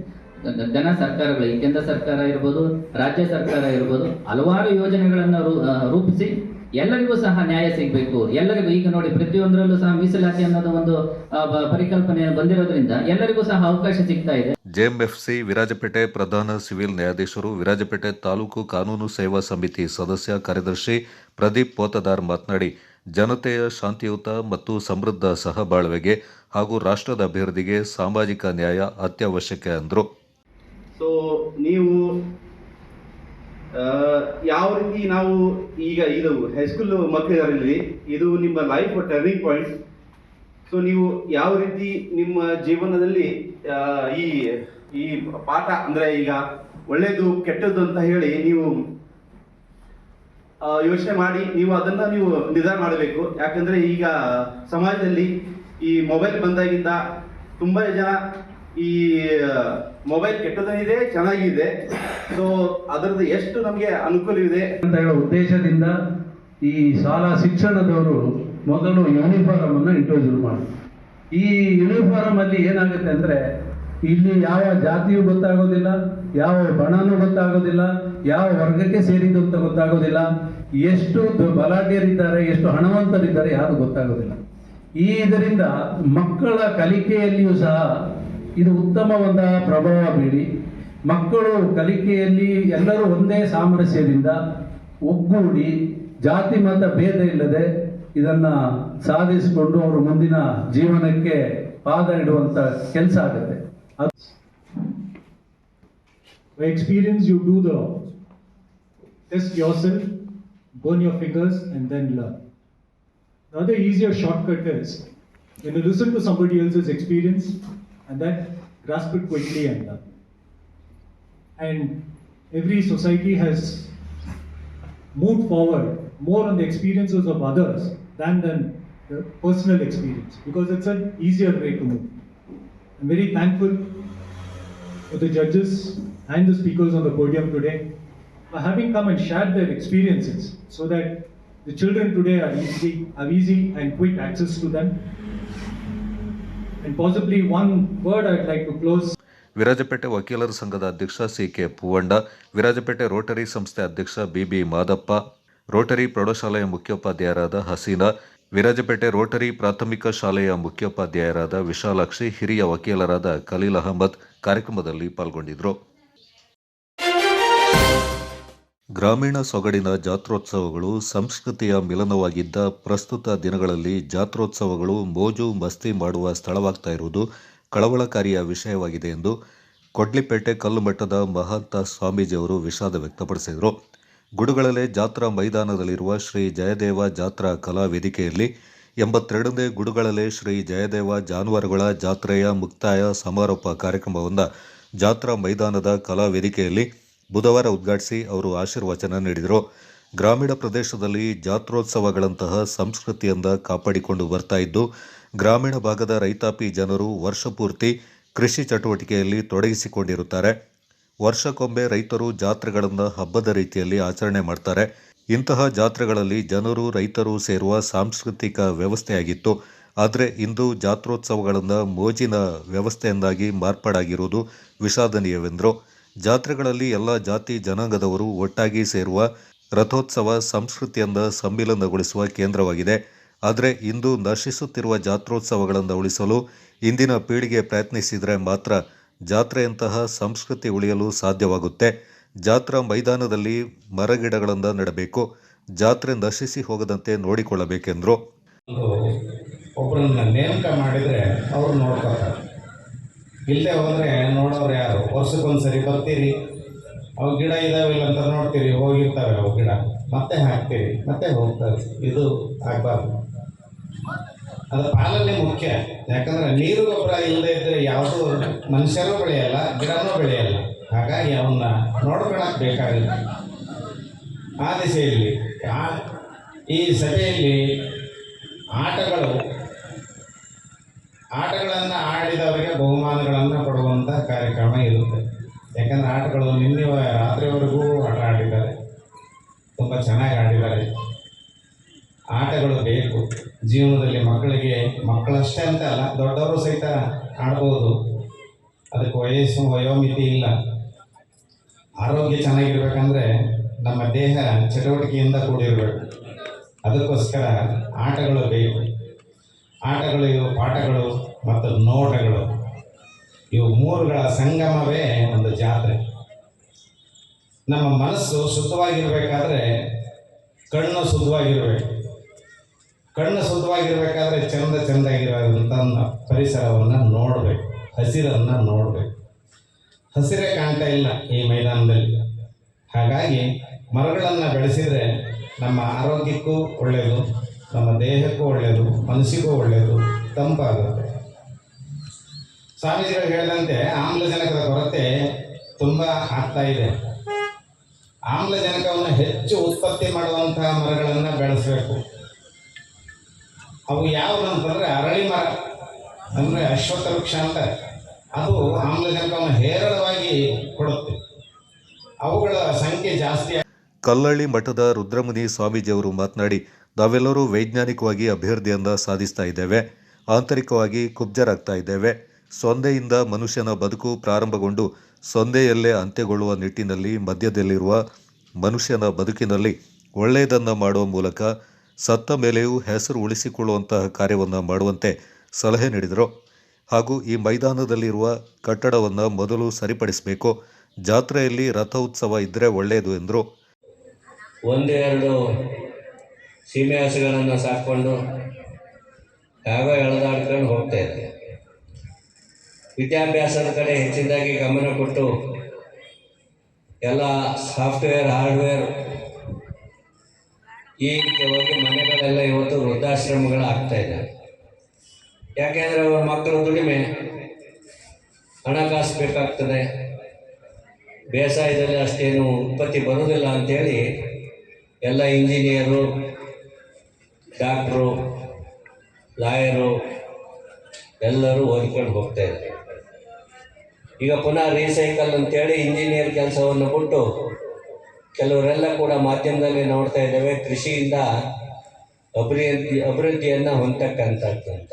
ಘನ ಸರ್ಕಾರಗಳು, ಈ ಕೇಂದ್ರ ಸರ್ಕಾರ ಇರ್ಬೋದು, ರಾಜ್ಯ ಸರ್ಕಾರ ಇರ್ಬೋದು, ಹಲವಾರು ಯೋಜನೆಗಳನ್ನು ರೂಪಿಸಿ ಎಲ್ಲರಿಗೂ ಸಹ ನ್ಯಾಯ ಸಿಗಬೇಕು. ಎಲ್ಲರಿಗೂ ಈಗ ನೋಡಿ ಪ್ರತಿಯೊಂದರಲ್ಲೂ ಸಹ ಮೀಸಲಾತಿ ಅನ್ನೋದು ಒಂದು ಪರಿಕಲ್ಪನೆ ಬಂದಿರೋದ್ರಿಂದ ಎಲ್ಲರಿಗೂ ಸಹ ಅವಕಾಶ ಸಿಗ್ತಾ ಇದೆ. ಜೆಎಂಎಫ್ಸಿ ವಿರಾಜಪೇಟೆ ಪ್ರಧಾನ ಸಿವಿಲ್ ನ್ಯಾಯಾಧೀಶರು, ವಿರಾಜಪೇಟೆ ತಾಲೂಕು ಕಾನೂನು ಸೇವಾ ಸಮಿತಿ ಸದಸ್ಯ ಕಾರ್ಯದರ್ಶಿ ಪ್ರದೀಪ್ ಪೋತದಾರ್ ಮಾತನಾಡಿ, ಜನತೆಯ ಶಾಂತಿಯುತ ಮತ್ತು ಸಮೃದ್ಧ ಸಹಬಾಳ್ವೆಗೆ ಹಾಗೂ ರಾಷ್ಟ್ರದ ಅಭಿವೃದ್ಧಿಗೆ ಸಾಮಾಜಿಕ ನ್ಯಾಯ ಅತ್ಯವಶ್ಯಕ ಎಂದರು. ಸೊ ನೀವು ಯಾವ ರೀತಿ ನಾವು ಈಗ ಇದು ಹೈಸ್ಕೂಲ್ ಮಕ್ಕಳಿದಾರಲ್ಲಿ ಇದು ನಿಮ್ಮ ಲೈಫ್ ಟರ್ನಿಂಗ್ ಪಾಯಿಂಟ್. ಸೊ ನೀವು ಯಾವ ರೀತಿ ನಿಮ್ಮ ಜೀವನದಲ್ಲಿ ಈ ಪಾಠ ಅಂದರೆ ಈಗ ಒಳ್ಳೆಯದು ಕೆಟ್ಟದ್ದು ಅಂತ ಹೇಳಿ ನೀವು ಯೋಚನೆ ಮಾಡಿ ನೀವು ಅದನ್ನು ನೀವು ನಿರ್ಧಾರ ಮಾಡಬೇಕು. ಯಾಕಂದರೆ ಈಗ ಸಮಾಜದಲ್ಲಿ ಈ ಮೊಬೈಲ್ ಬಂದಾಗಿಂದ ತುಂಬ ಜನ ಈ ಮೊಬೈಲ್ ಕೆಟ್ಟದನಿದೆ, ಚೆನ್ನಾಗಿದೆ. ಸೊ ಅದರದ್ದು ಎಷ್ಟು ನಮಗೆ ಅನುಕೂಲವಿದೆ ಅಂತ ಹೇಳೋ ಉದ್ದೇಶದಿಂದ ಈ ಶಾಲಾ ಶಿಕ್ಷಣದವರು ಮೊದಲು ಯೂನಿಫಾರ್ಮ್ ಅನ್ನು ಇಂಟ್ರೊಡ್ಯೂಸ್ ಮಾಡಿ, ಈ ಯೂನಿಫಾರ್ಮ್ ಅಲ್ಲಿ ಏನಾಗುತ್ತೆ ಅಂದರೆ ಇಲ್ಲಿ ಯಾವ ಜಾತಿಯೂ ಗೊತ್ತಾಗೋದಿಲ್ಲ, ಯಾವ ಬಣನೂ ಗೊತ್ತಾಗೋದಿಲ್ಲ, ಯಾವ ವರ್ಗಕ್ಕೆ ಸೇರಿದ್ದು ಅಂತ ಗೊತ್ತಾಗೋದಿಲ್ಲ, ಎಷ್ಟು ಬಲಾಢ್ಯರಿದ್ದಾರೆ, ಎಷ್ಟು ಹಣವಂತರಿದ್ದಾರೆ ಯಾರು ಗೊತ್ತಾಗೋದಿಲ್ಲ. ಇದರಿಂದ ಮಕ್ಕಳ ಕಲಿಕೆಯಲ್ಲಿಯೂ ಸಹ ಇದು ಉತ್ತಮವಾದ ಪ್ರಭಾವ ಬೀರಿ ಮಕ್ಕಳು ಕಲಿಕೆಯಲ್ಲಿ ಎಲ್ಲರೂ ಒಂದೇ ಸಾಮರಸ್ಯದಿಂದ ಒಗ್ಗೂಡಿ ಜಾತಿ ಮತ ಭೇದ ಇಲ್ಲದೆ ಇದನ್ನು ಸಾಧಿಸಿಕೊಂಡು ಅವರು ಮುಂದಿನ ಜೀವನಕ್ಕೆ ಪಾದ ಇಡುವಂಥ ಕೆಲಸ ಆಗುತ್ತೆ. By experience you do the test yourself, burn your fingers and then learn. The other easier shortcut is when you listen to somebody else's experience and then grasp it quickly and learn. And every society has moved forward more on the experiences of others than the personal experience, because it's an easier way to move. I'm very thankful for the judges and the speakers on the podium today having come and shared their experiences so that the children today have easy and quick access to them. And possibly one word I'd like to close. Virajpet ವಕೀಲರ ಸಂಘದ ಅಧ್ಯಕ್ಷ CK. Poovanda, Virajpet Rotary ಸಂಸ್ಥೆ ಅಧ್ಯಕ್ಷ BB. Madappa, Rotary ಪ್ರೌಢಶಾಲೆಯ ಮುಖ್ಯೋಪಾಧ್ಯಾಯರಾದ Hasina, Virajpet Rotary ಪ್ರಾಥಮಿಕ ಶಾಲೆಯ ಮುಖ್ಯೋಪಾಧ್ಯಾಯರಾದ ವಿಶಾಲಾಕ್ಷಿ, ಹಿರಿಯ ವಕೀಲರಾದ ಖಲೀಲ್ ಅಹಮದ್ ಕಾರ್ಯಕ್ರಮದಲ್ಲಿ ಪಾಲ್ಗೊಂಡಿದ್ದರು. ಗ್ರಾಮೀಣ ಸೊಗಡಿನ ಜಾತ್ರೋತ್ಸವಗಳು ಸಂಸ್ಕೃತಿಯ ಮಿಲನವಾಗಿದ್ದ ಪ್ರಸ್ತುತ ದಿನಗಳಲ್ಲಿ ಜಾತ್ರೋತ್ಸವಗಳು ಮೋಜು ಮಸ್ತಿ ಮಾಡುವ ಸ್ಥಳವಾಗ್ತಾ ಇರುವುದು ಕಳವಳಕಾರಿಯ ವಿಷಯವಾಗಿದೆ ಎಂದು ಕೊಡ್ಲಿಪೇಟೆ ಕಲ್ಲುಮಠದ ಮಹಾಂತ ಸ್ವಾಮೀಜಿಯವರು ವಿಷಾದ ವ್ಯಕ್ತಪಡಿಸಿದರು. ಗುಡುಗಳಲೆ ಜಾತ್ರಾ ಮೈದಾನದಲ್ಲಿರುವ ಶ್ರೀ ಜಯದೇವ ಜಾತ್ರಾ ಕಲಾ ವೇದಿಕೆಯಲ್ಲಿ 82ನೇ ಗುಡುಗಳಲೆ ಶ್ರೀ ಜಯದೇವ ಜಾನುವಾರುಗಳ ಜಾತ್ರೆಯ ಮುಕ್ತಾಯ ಸಮಾರೋಪ ಕಾರ್ಯಕ್ರಮವನ್ನು ಜಾತ್ರಾ ಮೈದಾನದ ಕಲಾ ವೇದಿಕೆಯಲ್ಲಿ ಬುಧವಾರ ಉದ್ಘಾಟಿಸಿ ಅವರು ಆಶೀರ್ವಚನ ನೀಡಿದರು. ಗ್ರಾಮೀಣ ಪ್ರದೇಶದಲ್ಲಿ ಜಾತ್ರೋತ್ಸವಗಳಂತಹ ಸಂಸ್ಕೃತಿಯಿಂದ ಕಾಪಾಡಿಕೊಂಡು ಬರ್ತಾ ಇದ್ದು, ಗ್ರಾಮೀಣ ಭಾಗದ ರೈತಾಪಿ ಜನರು ವರ್ಷಪೂರ್ತಿ ಕೃಷಿ ಚಟುವಟಿಕೆಯಲ್ಲಿ ತೊಡಗಿಸಿಕೊಂಡಿರುತ್ತಾರೆ. ವರ್ಷಕ್ಕೊಮ್ಮೆ ರೈತರು ಜಾತ್ರೆಗಳನ್ನು ಹಬ್ಬದ ರೀತಿಯಲ್ಲಿ ಆಚರಣೆ ಮಾಡ್ತಾರೆ. ಇಂತಹ ಜಾತ್ರೆಗಳಲ್ಲಿ ಜನರು ರೈತರು ಸೇರುವ ಸಾಂಸ್ಕೃತಿಕ ವ್ಯವಸ್ಥೆಯಾಗಿತ್ತು. ಆದರೆ ಇಂದು ಜಾತ್ರೋತ್ಸವಗಳನ್ನು ಮೋಜಿನ ವ್ಯವಸ್ಥೆಯನ್ನಾಗಿ ಮಾರ್ಪಾಡಾಗಿರುವುದು ವಿಷಾದನೀಯವೆಂದರು. ಜಾತ್ರೆಗಳಲ್ಲಿ ಎಲ್ಲ ಜಾತಿ ಜನಾಂಗದವರು ಒಟ್ಟಾಗಿ ಸೇರುವ ರಥೋತ್ಸವ ಸಂಸ್ಕೃತಿಯನ್ನು ಸಮ್ಮಿಲನಗೊಳಿಸುವ ಕೇಂದ್ರವಾಗಿದೆ. ಆದರೆ ಇಂದು ನಶಿಸುತ್ತಿರುವ ಜಾತ್ರೋತ್ಸವಗಳನ್ನು ಉಳಿಸಲು ಇಂದಿನ ಪೀಳಿಗೆ ಪ್ರಯತ್ನಿಸಿದರೆ ಮಾತ್ರ ಜಾತ್ರೆಯಂತಹ ಸಂಸ್ಕೃತಿ ಉಳಿಯಲು ಸಾಧ್ಯವಾಗುತ್ತೆ. ಜಾತ್ರಾ ಮೈದಾನದಲ್ಲಿ ಮರಗಿಡಗಳನ್ನು ನೆಡಬೇಕು, ಜಾತ್ರೆ ನಶಿಸಿ ಹೋಗದಂತೆ ನೋಡಿಕೊಳ್ಳಬೇಕೆಂದರು. ಒಬ್ಬರನ್ನ ನೇಮಕ ಮಾಡಿದರೆ ಅವರು ನೋಡ್ಕೊತಾರೆ, ಇಲ್ಲದೆ ಹೋದರೆ ನೋಡೋರು ಯಾರು? ವರ್ಷಕ್ಕೊಂದ್ಸರಿ ಬರ್ತೀರಿ, ಅವು ಗಿಡ ಇದಾವಿಲ್ಲ ಅಂತ ನೋಡ್ತೀರಿ, ಹೋಗಿರ್ತವೆ ಅವು ಗಿಡ, ಮತ್ತೆ ಹಾಕ್ತೀರಿ, ಮತ್ತೆ ಹೋಗ್ತಾರೆ. ಇದು ಆಗಬಾರ್ದು. ಅದು ಪಾಲನೆ ಮುಖ್ಯ. ಯಾಕಂದರೆ ನೀರು ಗೊಬ್ಬರ ಇಲ್ಲದೆ ಇದ್ದರೆ ಯಾವುದೂ ಮನುಷ್ಯರೂ ಬೆಳೆಯಲ್ಲ, ಗಿಡನೂ ಬೆಳೆಯಲ್ಲ. ಹಾಗಾಗಿ ಅವನ್ನ ನೋಡ್ಕೊಳಕ್ಕೆ ಬೇಕಾಗುತ್ತೆ. ಆ ದಿಸೆಯಲ್ಲಿ ಈ ಸಭೆಯಲ್ಲಿ ಆಟಗಳನ್ನು ಆಡಿದವರಿಗೆ ಬಹುಮಾನಗಳನ್ನು ಕೊಡುವಂಥ ಕಾರ್ಯಕ್ರಮ ಇರುತ್ತೆ. ಯಾಕಂದರೆ ಆಟಗಳು ನಿನ್ನೆ ರಾತ್ರಿವರೆಗೂ ಆಟ ಆಡಿದ್ದಾರೆ, ತುಂಬ ಚೆನ್ನಾಗಿ ಆಡಿದ್ದಾರೆ. ಆಟಗಳು ಬೇಕು ಜೀವನದಲ್ಲಿ. ಮಕ್ಕಳಷ್ಟೇ ಅಂತ ಅಲ್ಲ, ದೊಡ್ಡವರು ಸಹಿತ ಆಡ್ಬೋದು. ಅದಕ್ಕೆ ವಯೋಮಿತಿ ಇಲ್ಲ. ಆರೋಗ್ಯ ಚೆನ್ನಾಗಿರ್ಬೇಕಂದ್ರೆ ನಮ್ಮ ದೇಹ ಚಟುವಟಿಕೆಯಿಂದ ಕೂಡಿರಬೇಕು. ಅದಕ್ಕೋಸ್ಕರ ಆಟಗಳು ಬೇಕು. ಆಟಗಳು, ಇವು ಪಾಠಗಳು ಮತ್ತು ನೋಟಗಳು, ಇವು ಮೂರುಗಳ ಸಂಗಮವೇ ಒಂದು ಜಾತ್ರೆ. ನಮ್ಮ ಮನಸ್ಸು ಶುದ್ಧವಾಗಿರಬೇಕಾದ್ರೆ ಕಣ್ಣು ಶುದ್ಧವಾಗಿರಬೇಕು. ಕಣ್ಣು ಶುದ್ಧವಾಗಿರಬೇಕಾದ್ರೆ ಚೆಂದಾಗಿರುವಂಥ ಪರಿಸರವನ್ನು ನೋಡಬೇಕು, ಹಸಿರನ್ನು ನೋಡಬೇಕು. ಹಸಿರೇ ಕಾಣ್ತಾ ಇಲ್ಲ ಈ ಮೈದಾನದಲ್ಲಿ. ಹಾಗಾಗಿ ಮರಗಳನ್ನು ಬೆಳೆಸಿದರೆ ನಮ್ಮ ಆರೋಗ್ಯಕ್ಕೂ ಒಳ್ಳೆಯದು, ನಮ್ಮ ದೇಹಕ್ಕೂ ಒಳ್ಳೆಯದು, ಮನಸ್ಸಿಗೂ ಒಳ್ಳೆಯದು, ತಂಪಾಗುತ್ತೆ. ಸ್ವಾಮೀಜಿಗಳು ಹೇಳಿದಂತೆ ಆಮ್ಲಜನಕದ ಕೊರತೆ ತುಂಬ ಆಗ್ತಾ ಇದೆ. ಆಮ್ಲಜನಕವನ್ನು ಹೆಚ್ಚು ಉತ್ಪತ್ತಿ ಮಾಡುವಂತಹ ಮರಗಳನ್ನು ಬೆಳೆಸಬೇಕು. ಅವು ಯಾವುದು ಅಂತಂದರೆ ಅರಳಿ ಮರ, ಅಂದರೆ ಅಶ್ವತ್ಥ ವೃಕ್ಷ ಅಂತ. ಅದು ಆಮ್ಲಜನಕವನ್ನು ಹೇರಳವಾಗಿ ಕೊಡುತ್ತೆ. ಅವುಗಳ ಸಂಖ್ಯೆ ಜಾಸ್ತಿ. ಕಲ್ಲಳ್ಳಿ ಮಠದ ರುದ್ರಮುನಿ ಸ್ವಾಮೀಜಿಯವರು ಮಾತನಾಡಿ, ನಾವೆಲ್ಲರೂ ವೈಜ್ಞಾನಿಕವಾಗಿ ಅಭಿವೃದ್ಧಿಯನ್ನು ಸಾಧಿಸ್ತಾ ಇದ್ದೇವೆ, ಆಂತರಿಕವಾಗಿ ಕುಬ್ಜರಾಗ್ತಾ ಇದ್ದೇವೆ. ಸೊಂದೆಯಿಂದ ಮನುಷ್ಯನ ಬದುಕು ಪ್ರಾರಂಭಗೊಂಡು ಸೊಂದೆಯಲ್ಲೇ ಅಂತ್ಯಗೊಳ್ಳುವ ನಿಟ್ಟಿನಲ್ಲಿ ಮಧ್ಯದಲ್ಲಿರುವ ಮನುಷ್ಯನ ಬದುಕಿನಲ್ಲಿ ಒಳ್ಳೆಯದನ್ನು ಮಾಡುವ ಮೂಲಕ ಸತ್ತ ಮೇಲೆಯೂ ಹೆಸರು ಉಳಿಸಿಕೊಳ್ಳುವಂತಹ ಕಾರ್ಯವನ್ನು ಮಾಡುವಂತೆ ಸಲಹೆ ನೀಡಿದರು. ಹಾಗೂ ಈ ಮೈದಾನದಲ್ಲಿರುವ ಕಟ್ಟಡವನ್ನು ಮೊದಲು ಸರಿಪಡಿಸಬೇಕು, ಜಾತ್ರೆಯಲ್ಲಿ ರಥ ಉತ್ಸವ ಇದ್ದರೆ ಒಳ್ಳೆಯದು ಎಂದರು. ಒಂದೆರಡು ಸೀಮೆ ಹಸುಗಳನ್ನು ಸಾಕ್ಕೊಂಡು ಯಾವಾಗ ಎಳೆದಾಡ್ಕೊಂಡು ಹೋಗ್ತಾ ಇದ್ದೆ. ವಿದ್ಯಾಭ್ಯಾಸದ ಕಡೆ ಹೆಚ್ಚಿನದಾಗಿ ಗಮನ ಕೊಟ್ಟು ಎಲ್ಲ ಸಾಫ್ಟ್ವೇರ್, ಹಾರ್ಡ್ವೇರ್ ಈ ಹೋಗಿ ಮನೆಗಳೆಲ್ಲ ಇವತ್ತು ವೃದ್ಧಾಶ್ರಮಗಳು ಆಗ್ತಾ ಇದ್ದಾವೆ. ಯಾಕೆಂದರೆ ಅವ್ರ ಮಕ್ಕಳು ದುಡಿಮೆ, ಹಣಕಾಸು ಬೇಕಾಗ್ತದೆ, ಬೇಸಾಯದಲ್ಲಿ ಅಷ್ಟೇನು ಉತ್ಪತ್ತಿ ಬರೋದಿಲ್ಲ ಅಂಥೇಳಿ ಎಲ್ಲ ಇಂಜಿನಿಯರು, ಡಾಕ್ಟ್ರು, ಲಾಯರು ಎಲ್ಲರೂ ಓದ್ಕೊಂಡು ಹೋಗ್ತಾ ಇದ್ದಾರೆ. ಈಗ ಪುನಃ ರೀಸೈಕಲ್ ಅಂತೇಳಿ ಇಂಜಿನಿಯರ್ ಕೆಲಸವನ್ನು ಬಿಟ್ಟು ಕೆಲವರೆಲ್ಲ ಕೂಡ ಮಾಧ್ಯಮದಲ್ಲಿ ನೋಡ್ತಾ ಇದ್ದೇವೆ, ಕೃಷಿಯಿಂದ ಅಭಿವೃದ್ಧಿಯನ್ನು ಹೊಂದತಕ್ಕಂಥದ್ದು ಅಂತ.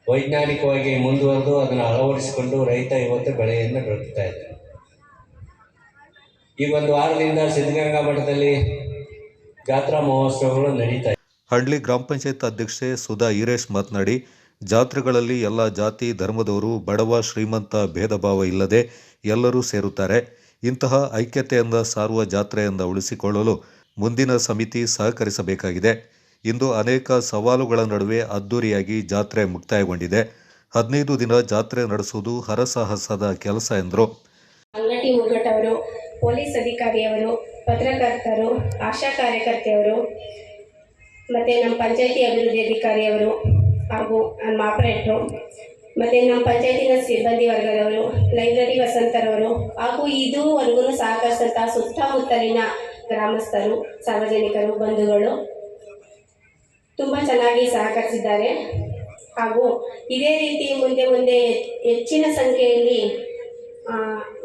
ವೈಜ್ಞಾನಿಕವಾಗಿ ಮುಂದುವರೆದು ಅದನ್ನು ಅಳವಡಿಸಿಕೊಂಡು ರೈತ ಇವತ್ತು ಬೆಳೆಯನ್ನು ಬೆಳೀತಾ ಇದ್ದಾರೆ. ಈ ಒಂದು ವಾರದಿಂದ ಸಿದ್ಧಗಂಗಾ ಮಠದಲ್ಲಿ ಜಾತ್ರಾ ಮಹೋತ್ಸವಗಳು ನಡೀತಾ ಇದೆ. ಹಳ್ಳಿ ಗ್ರಾಮ ಪಂಚಾಯತ್ ಅಧ್ಯಕ್ಷೆ ಸುಧಾ ಈರೇಶ್ ಮಾತನಾಡಿ, ಜಾತ್ರೆಗಳಲ್ಲಿ ಎಲ್ಲ ಜಾತಿ ಧರ್ಮದವರು ಬಡವ ಶ್ರೀಮಂತ ಭೇದ ಭಾವ ಇಲ್ಲದೆ ಎಲ್ಲರೂ ಸೇರುತ್ತಾರೆ. ಇಂತಹ ಐಕ್ಯತೆಯಿಂದ ಸಾರುವ ಜಾತ್ರೆಯಿಂದ ಉಳಿಸಿಕೊಳ್ಳಲು ಮುಂದಿನ ಸಮಿತಿ ಸಹಕರಿಸಬೇಕಾಗಿದೆ. ಇಂದು ಅನೇಕ ಸವಾಲುಗಳ ನಡುವೆ ಅದ್ದೂರಿಯಾಗಿ ಜಾತ್ರೆ ಮುಕ್ತಾಯಗೊಂಡಿದೆ. 15 ದಿನ ಜಾತ್ರೆ ನಡೆಸುವುದು ಹರಸಾಹಸದ ಕೆಲಸ ಎಂದರು. ಅಂಗಡಿ ಮುಗ್ಗಟ್ಟವರು, ಪೊಲೀಸ್ ಅಧಿಕಾರಿಯವರು, ಪತ್ರಕರ್ತರು, ಆಶಾ ಕಾರ್ಯಕರ್ತೆಯವರು, ಮತ್ತು ನಮ್ಮ ಪಂಚಾಯತಿ ಅಭಿವೃದ್ಧಿ ಅಧಿಕಾರಿಯವರು ಹಾಗೂ ನಮ್ಮ ಆಪರೇಟ್ರು, ಮತ್ತು ನಮ್ಮ ಪಂಚಾಯತಿನ ಸಿಬ್ಬಂದಿ ವರ್ಗದವರು, ಲೈಬ್ರರಿ ವಸಂತರವರು ಹಾಗೂ ಇದುವರೆಗೂ ಸಹಕರಿಸಿದಂಥ ಸುತ್ತಮುತ್ತಲಿನ ಗ್ರಾಮಸ್ಥರು, ಸಾರ್ವಜನಿಕರು, ಬಂಧುಗಳು ತುಂಬ ಚೆನ್ನಾಗಿ ಸಹಕರಿಸಿದ್ದಾರೆ. ಹಾಗೂ ಇದೇ ರೀತಿ ಮುಂದೆ ಹೆಚ್ಚಿನ ಸಂಖ್ಯೆಯಲ್ಲಿ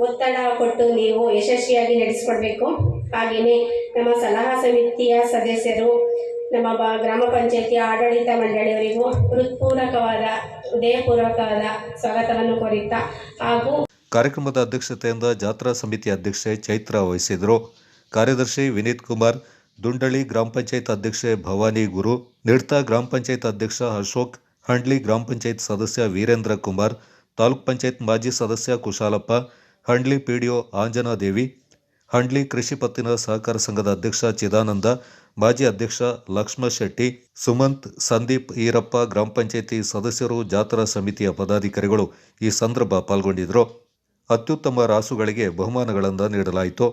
ಒತ್ತಡ ಕೊಟ್ಟು ನೀವು ಯಶಸ್ವಿಯಾಗಿ ನಡೆಸಿಕೊಡ್ಬೇಕು. ಹಾಗೆಯೇ ನಮ್ಮ ಸಲಹಾ ಸಮಿತಿಯ ಸದಸ್ಯರು, ನಮ್ಮ ಗ್ರಾಮ ಪಂಚಾಯತಿಯ ಆಡಳಿತ ಮಂಡಳಿಯವರಿಗೂ ಹೃದಯಪೂರ್ವಕವಾದ ಸ್ವಾಗತವನ್ನು ಕೋರುತ್ತಾ ಹಾಗೂ ಕಾರ್ಯಕ್ರಮದ ಅಧ್ಯಕ್ಷತೆಯಿಂದ ಜಾತ್ರಾ ಸಮಿತಿ ಅಧ್ಯಕ್ಷೆ ಚೈತ್ರ ವಹಿಸಿದರು. ಕಾರ್ಯದರ್ಶಿ ವಿನೀತ್ ಕುಮಾರ್, ದುಂಡಳಿ ಗ್ರಾಮ ಪಂಚಾಯತ್ ಅಧ್ಯಕ್ಷೆ ಭವಾನಿ ಗುರು, ನಿಡ್ತಾ ಗ್ರಾಮ ಪಂಚಾಯತ್ ಅಧ್ಯಕ್ಷ ಅಶೋಕ್, ಹಂಡ್ಲಿ ಗ್ರಾಮ ಪಂಚಾಯತ್ ಸದಸ್ಯ ವೀರೇಂದ್ರ ಕುಮಾರ್, ತಾಲೂಕ್ ಪಂಚಾಯತ್ ಮಾಜಿ ಸದಸ್ಯ ಕುಶಾಲಪ್ಪ, ಹಂಡ್ಲಿ ಪಿಡಿಒ ಆಂಜನಾದೇವಿ, ಹಂಡ್ಲಿ ಕೃಷಿ ಪತ್ತಿನ ಸಹಕಾರ ಸಂಘದ ಅಧ್ಯಕ್ಷ ಚಿದಾನಂದ, ಮಾಜಿ ಅಧ್ಯಕ್ಷ ಲಕ್ಷ್ಮ ಶೆಟ್ಟಿ, ಸುಮಂತ್, ಸಂದೀಪ್, ಈರಪ್ಪ, ಗ್ರಾಮ ಪಂಚಾಯತಿ ಸದಸ್ಯರು, ಜಾತ್ರಾ ಸಮಿತಿಯ ಪದಾಧಿಕಾರಿಗಳು ಈ ಸಂದರ್ಭ ಪಾಲ್ಗೊಂಡಿದ್ದರು. ಅತ್ಯುತ್ತಮ ರಾಸುಗಳಿಗೆ ಬಹುಮಾನಗಳನ್ನು ನೀಡಲಾಯಿತು.